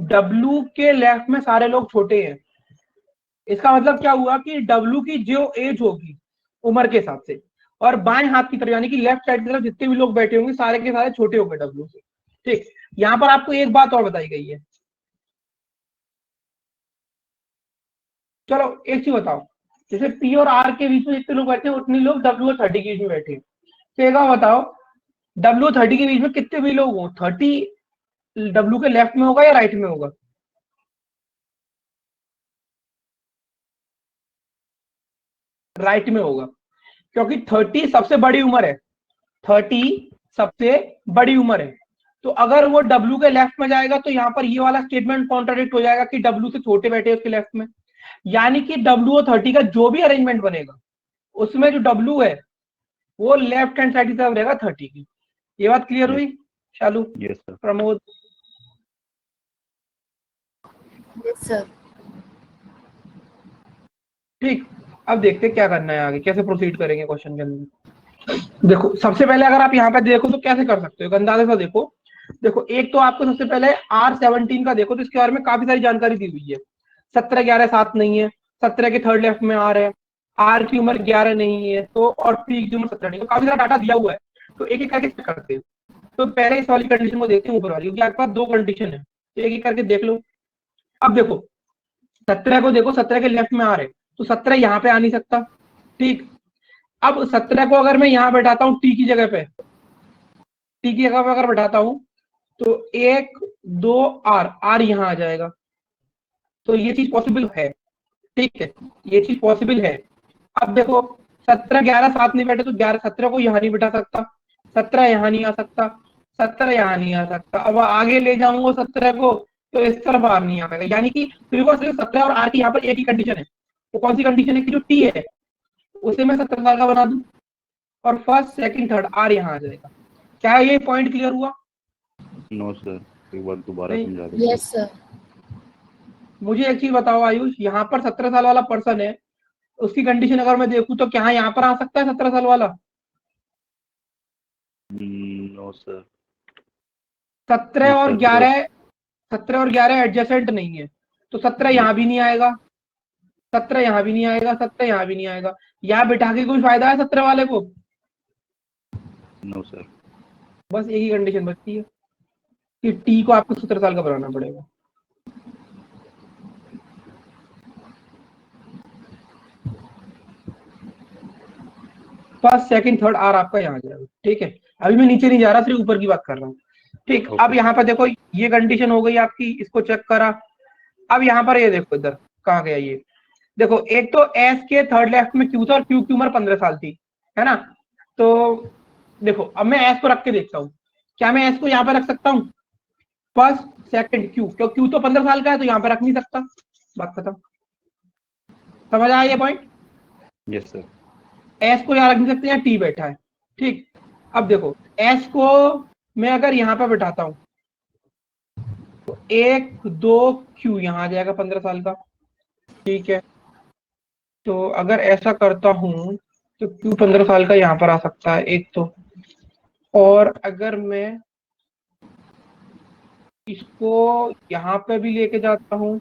डब्लू के लेफ्ट में सारे लोग छोटे हैं, इसका मतलब क्या हुआ कि डब्लू की जो एज होगी उम्र के हिसाब से, और बाएं हाथ की तरफ यानी कि लेफ्ट साइड की तरफ जितने भी लोग बैठे होंगे सारे के सारे छोटे होंगे डब्लू से. ठीक. यहाँ पर आपको एक बात और बताई गई है. चलो एक चीज बताओ, जैसे पी और आर के बीच में जितने लोग बैठे हैं उतने लोग डब्ल्यू और 30 के बीच में बैठे हैं. तो एक बात बताओ, डब्ल्यू और 30 के बीच में कितने भी लोग हो, 30 डब्ल्यू के लेफ्ट में होगा या राइट में होगा? राइट में होगा, क्योंकि 30 सबसे बड़ी उम्र है. 30 सबसे बड़ी उम्र है. तो अगर वो डब्ल्यू के लेफ्ट में जाएगा तो यहाँ पर ये वाला स्टेटमेंट कॉन्ट्राडिक्ट हो जाएगा कि डब्ल्यू से छोटे बैठे उसके लेफ्ट में, यानी कि डब्ल्यू और 30 का जो भी अरेंजमेंट बनेगा उसमें जो डब्ल्यू है वो लेफ्ट हैंड साइड की तरफ रहेगा 30 की. ये बात क्लियर हुई? Shalu, yes sir. Pramod? Yes sir. ठीक. अब देखते हैं क्या करना है आगे, कैसे प्रोसीड करेंगे क्वेश्चन के अंदर. देखो सबसे पहले अगर आप यहाँ पे देखो तो कैसे कर सकते हो, अंदाजे से देखो. देखो एक तो आपको सबसे पहले R17 का देखो तो इसके बारे में काफी सारी जानकारी दी हुई है. 17, 11, 7 नहीं है. 17 के थर्ड लेफ्ट में R है. R की उम्र 11 नहीं है तो, और P की उम्र 17 नहीं है. तो काफी सारा डाटा दिया हुआ है, तो एक एक करके चेक करते हैं. तो पहले इस वाली कंडीशन को देखते हैं ऊपर वाली, क्योंकि आपके पास दो कंडीशन है, तो एक एक करके देख लो. अब देखो 17 को देखो, 17 के लेफ्ट में R है तो 17 यहाँ पे आ नहीं सकता. ठीक. अब 17 को अगर मैं यहाँ बैठाता हूँ टी की जगह पे, टी की जगह पे अगर बैठाता हूँ तो 1, 2 R यहाँ आ जाएगा. तो ये चीज पॉसिबल है. ठीक है, ये चीज पॉसिबल है. अब देखो 17, 11, 7 नहीं बैठे तो 11, 17 को यहाँ नहीं बैठा सकता, 17 यहाँ नहीं आ सकता, 17 यहाँ नहीं आ सकता. अब आगे ले जाऊंगा 17 को तो इस तरफ R नहीं आ पाएगा, यानी कि सिर्फ 17 और R की यहाँ पर एक ही कंडीशन है. तो कौन सी कंडीशन है कि जो टी है उसे मैं 17 साल का बना दूं और फर्स्ट, सेकंड, थर्ड R यहाँ आ जाएगा. क्या ये पॉइंट क्लियर हुआ? नो सर, एक बार दोबारा नहीं. समझा दो. Yes sir. मुझे एक चीज बताओ आयुष, यहाँ पर 17 साल वाला पर्सन है, उसकी कंडीशन अगर मैं देखूं तो क्या यहाँ पर आ सकता है 17 साल वाला? No sir. 17 और 11 एडजेसेंट नहीं है, तो 17 यहाँ भी नहीं आएगा, 17 यहाँ भी नहीं आएगा, 17 यहाँ भी नहीं आएगा. यहाँ बिठा के कोई फायदा है 17 वाले को? No sir. बस एक ही कंडीशन बचती है कि टी को आपको 17 साल का बनाना पड़ेगा. फर्स्ट, सेकंड, थर्ड R आपका यहाँ आ जाएगा. ठीक है, अभी मैं नीचे नहीं जा रहा, सिर्फ ऊपर की बात कर रहा हूँ. ठीक. अब यहाँ पर देखो ये कंडीशन हो गई आपकी, इसको चेक करा. अब यहाँ पर ये देखो, इधर कहाँ गया ये, देखो एक तो S के थर्ड लेफ्ट में Q था और Q की उम्र 15 साल थी, है ना? तो देखो अब मैं S को रख के देखता हूँ, क्या मैं S को यहाँ पे रख सकता हूँ? फर्स्ट, सेकंड, Q, क्योंकि Q तो 15 साल का है तो यहाँ पे रख नहीं सकता. बात खत्म. समझ आया ये पॉइंट? Yes sir. S को यहाँ रख नहीं सकते, यहाँ T बैठा है. ठीक. अब देखो S को मैं अगर यहाँ पे बैठाता हूँ तो 1, 2 Q यहाँ आ जाएगा 15 साल का. ठीक है, तो अगर ऐसा करता हूँ तो Q 15 साल का यहाँ पर आ सकता है एक तो, और अगर मैं इसको यहाँ पे भी लेके जाता हूँ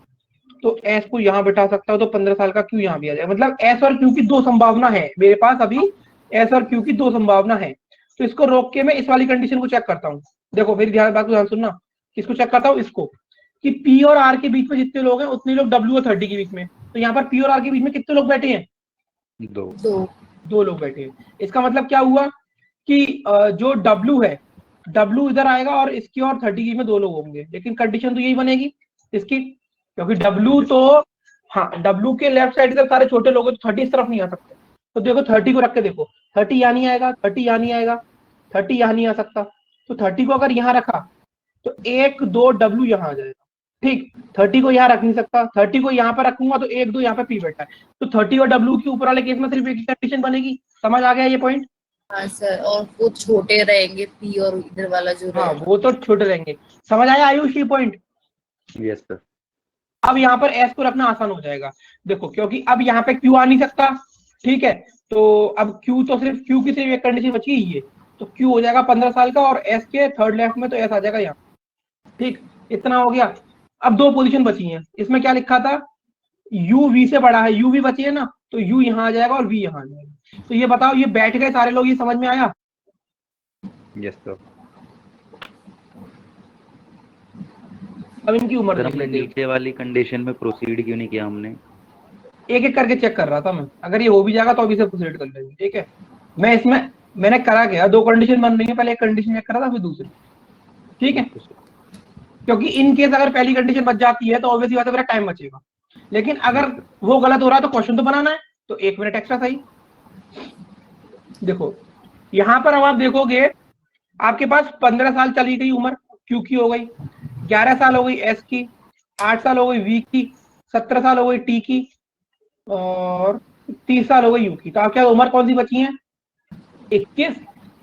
तो एस को यहाँ बैठा सकता हूँ, तो 15 साल का क्यू यहाँ भी आ जाएगा। मतलब एस और क्यू की दो संभावना है मेरे पास अभी, एस और क्यू की दो संभावना है। तो इसको रोक के मैं इस वाली कंडीशन को चेक करता हूँ। देखो मेरी बात को ध्यान सुनना, किसको चेक करता हूँ, इसको, कि पी और आर के बीच में जितने लोग हैं उतने लोग डब्ल्यू और 30 के बीच में। तो यहाँ पर पी और आर के बीच में कितने लोग बैठे हैं, 2। दो लोग बैठे हैं। इसका मतलब क्या हुआ कि जो डब्ल्यू है, डब्ल्यू इधर आएगा और इसकी और 30 में दो लोग होंगे, लेकिन कंडीशन तो यही बनेगी इसकी, क्योंकि डब्ल्यू तो, हाँ डब्ल्यू के लेफ्ट साइड इधर सारे छोटे लोग हैं, तो 30 इस तरफ नहीं आ सकते। तो देखो 30 को रख के देखो, 30 यहाँ नहीं आएगा, 30 यहाँ नहीं आएगा, 30 यहाँ नहीं आ सकता। तो 30 को अगर यहाँ रखा तो 1 2 डब्ल्यू यहाँ आ जाएगा, ठीक। 30 को यहाँ रख नहीं सकता, 30 को यहाँ पर रखूंगा तो 1 2 यहाँ पे पी बैठा है, तो 30 और डब्ल्यू के ऊपर वाले केस में सिर्फ एक कंडीशन बनेगी। समझ आ गया ये पॉइंट? हाँ सर, और वो छोटे रहेंगे पी और इधर वाला जो हाँ रहेगा। वो तो छोटे रहेंगे। समझ आया आयुष ये पॉइंट? Yes sir. अब यहाँ पर एस को रखना आसान हो जाएगा, देखो क्योंकि अब यहाँ पे क्यू आ नहीं सकता, ठीक है। तो अब क्यू तो सिर्फ क्यू की सिर्फ एक कंडीशन बची ही है, तो क्यू हो जाएगा 15 साल का, और एस के थर्ड लेफ्ट में तो एस आ जाएगा यहाँ, ठीक। इतना हो गया। अब दो पोजीशन बची हैं, इसमें क्या लिखा था, यू वी से बड़ा है, यू वी बची है ना, तो यू यहाँ आ जाएगा और वी यहाँ आ जाएगा। तो ये बताओ, ये बैठ गए सारे लोग, ये समझ में आया? Yes sir. अब इनकी उम्र सर देख हमने लेते हैं। नीचे वाली कंडीशन में प्रोसीड क्यों नहीं किया हमने? एक एक करके चेक कर रहा था मैं, अगर ये हो भी जाएगा तो अभी से प्रोसीड कर लेंगे, ठीक है। मैं इसमें मैंने करा क्या, दो कंडीशन बन रही है, पहले एक कंडीशन चेक करा था फिर दूसरी, ठीक है। Okay sir. क्योंकि इन केस अगर पहली कंडीशन बच जाती है तो ऑब्वियसली बात है मेरा टाइम बचेगा, लेकिन अगर यस सर। वो गलत हो रहा है तो क्वेश्चन तो बनाना है, तो 1 मिनट एक्स्ट्रा सही। देखो यहां पर अब आप देखोगे, आपके पास 15 साल चली गई उम्र, क्यू की हो गई, 11 साल हो गई एस की, 8 साल हो गई वी की, 17 साल हो गई टी की, और 30 साल हो गई यू की। तो आपके उम्र कौन सी बची है, 21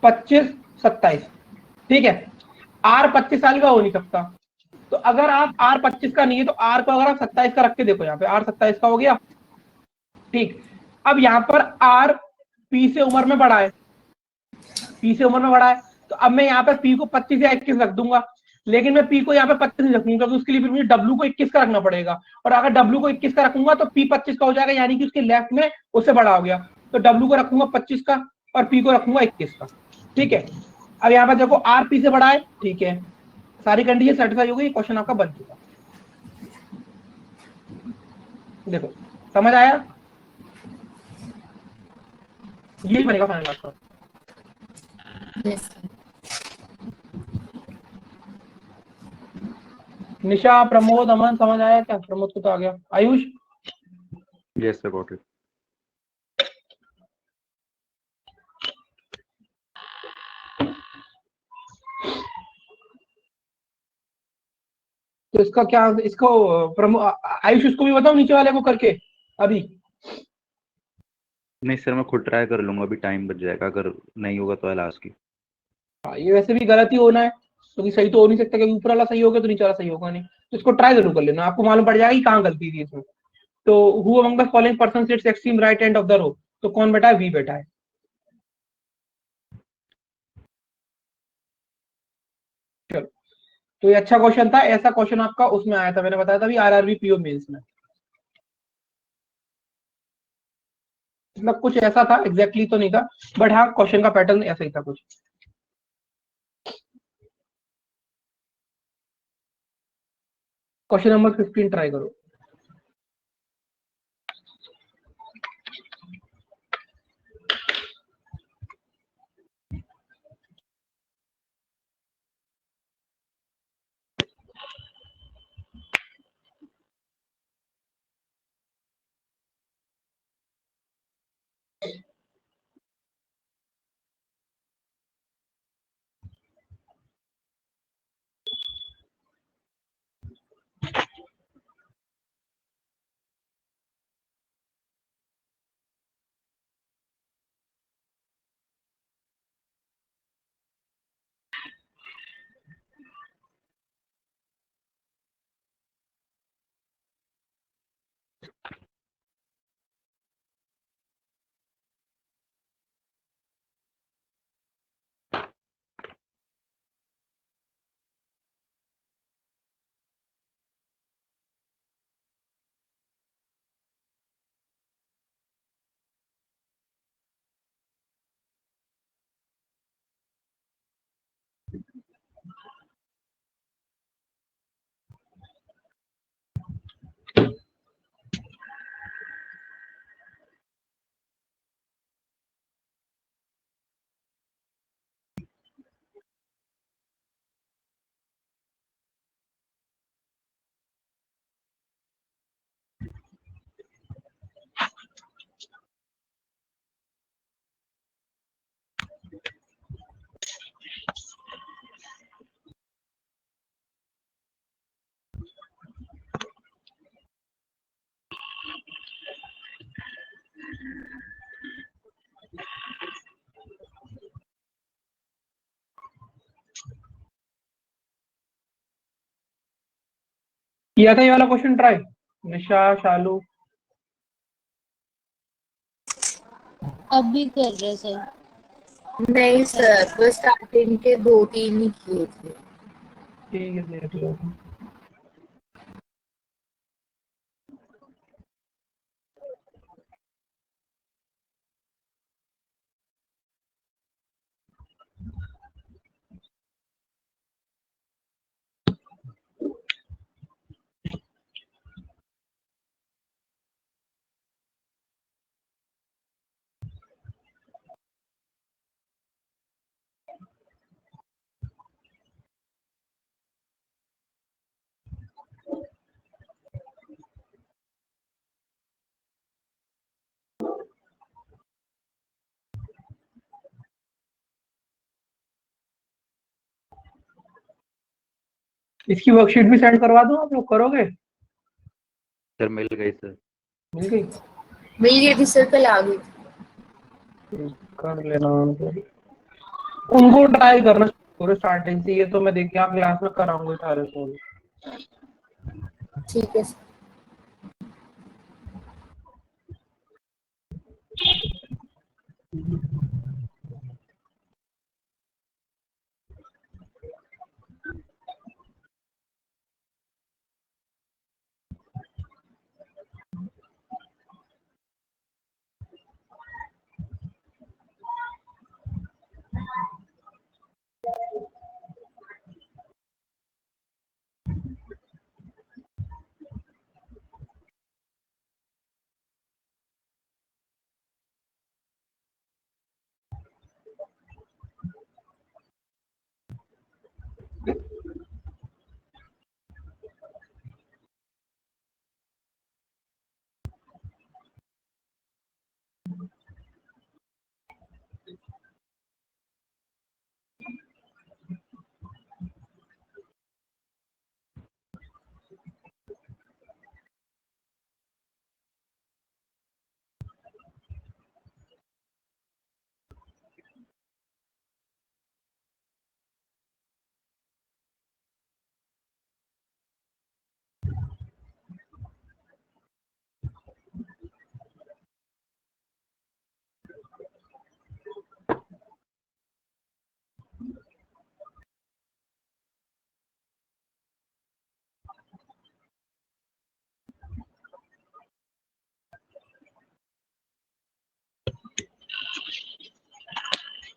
25 27, ठीक है। आर 25 साल का हो नहीं सकता, तो अगर आप आर 25 का नहीं है तो आर को अगर आप 27 का रख के देखो, यहाँ पे आर 27 का हो गया, ठीक। अब यहाँ पर आर पी से उम्र में बड़ा है, पी से उम्र में बड़ा है, तो अब मैं यहाँ पे पी को 25 या 21 रख दूंगा, लेकिन मैं पी को यहाँ पे 25 नहीं रखूंगा, क्योंकि उसके लिए फिर मुझे डब्ल्यू को 21 का रखना पड़ेगा, और अगर डब्ल्यू को 21 का रखूंगा तो पी 25 का हो जाएगा, यानी कि उसके लेफ्ट में उससे बड़ा हो गया। तो डब्ल्यू को रखूंगा 25 का और पी को रखूंगा 21 का, ठीक है। अब यहाँ पर देखो आर पी से बड़ा है, ठीक है, सारी कंडीशन सेटिस्फाई हो गई, क्वेश्चन आपका बन चुका। देखो समझ आया, यही बनेगा फाइनल आंसर। Yes, sir. निशा, प्रमोद, अमन समझ आया क्या? प्रमोद को तो आ गया। Ayush? Yes sir, got it. तो इसका क्या, इसको आयुष इसको भी बताओ नीचे वाले को करके अभी। नहीं सर, मैं खुद ट्राई कर लूंगा, अभी टाइम बच जाएगा, अगर नहीं होगा तो लास्ट की। ये वैसे भी गलत ही होना है, क्योंकि सही तो हो नहीं सकता, क्योंकि ऊपर वाला सही होगा तो नीचे वाला सही होगा नहीं। तो इसको ट्राई जरूर कर लेना, आपको मालूम पड़ जाएगा कि कहाँ गलती थी इसमें। तो who among the following person sits extreme right end of the row, तो कौन बैठा है, वी बैठा है। चलो, तो ये अच्छा क्वेश्चन था, ऐसा क्वेश्चन आपका उसमें आया था, मैंने बताया था अभी आरआरबी पीओ मेंस में। मतलब कुछ ऐसा था, एग्जैक्टली तो नहीं था, बट हाँ क्वेश्चन का पैटर्न ऐसा ही था कुछ। क्वेश्चन नंबर 15 ट्राई करो। किया था ये वाला क्वेश्चन ट्राई निशा शालू? अब भी कर रहे सर? नहीं सर, बस स्टार्टिंग के 2-3 ही किए थे। ठीक है देख लो। इसकी वर्कशीट भी सेंड करवा दूं, आप लोग करोगे? सर मिल गई सर। मिल गई? मिल गई थी सर, कल आ गई थी। कर लेना उनको ट्राई करना पूरे स्टार्टिंग से। ये तो मैं देख के आप क्लास में कराऊंगा सारे को। ठीक है सर।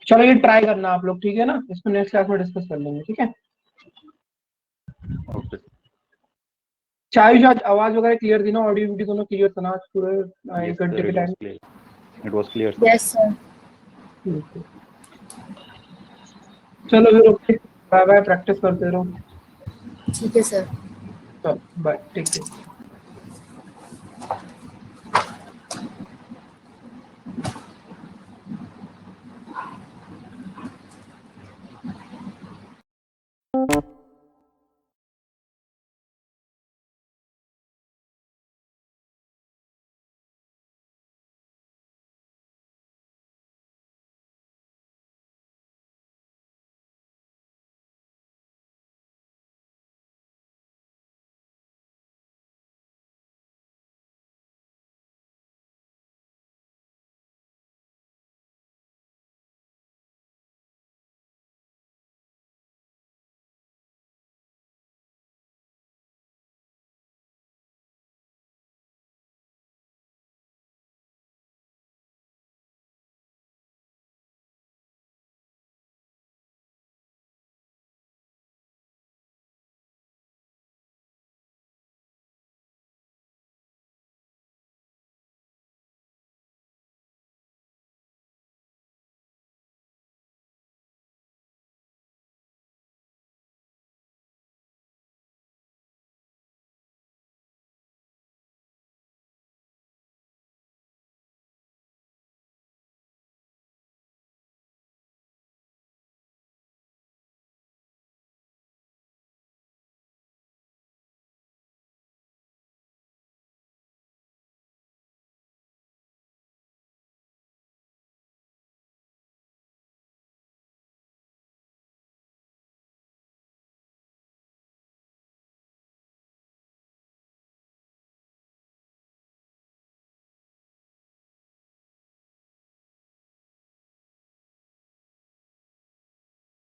चलो ये ट्राई करना आप लोग, ठीक है ना? इसको नेक्स्ट क्लास में डिस्कस कर लेंगे, ठीक है? ओके चाय शायद आवाज वगैरह क्लियर थी ना? ऑडियो वीडियो दोनों क्लियर था ना आज पूरे 1 घंटे के time? It was clear sir. Yes sir. चलो फिर ओके, बाय बाय, प्रैक्टिस करते रहो। ठीक है सर। चलो बाय, टेक केयर।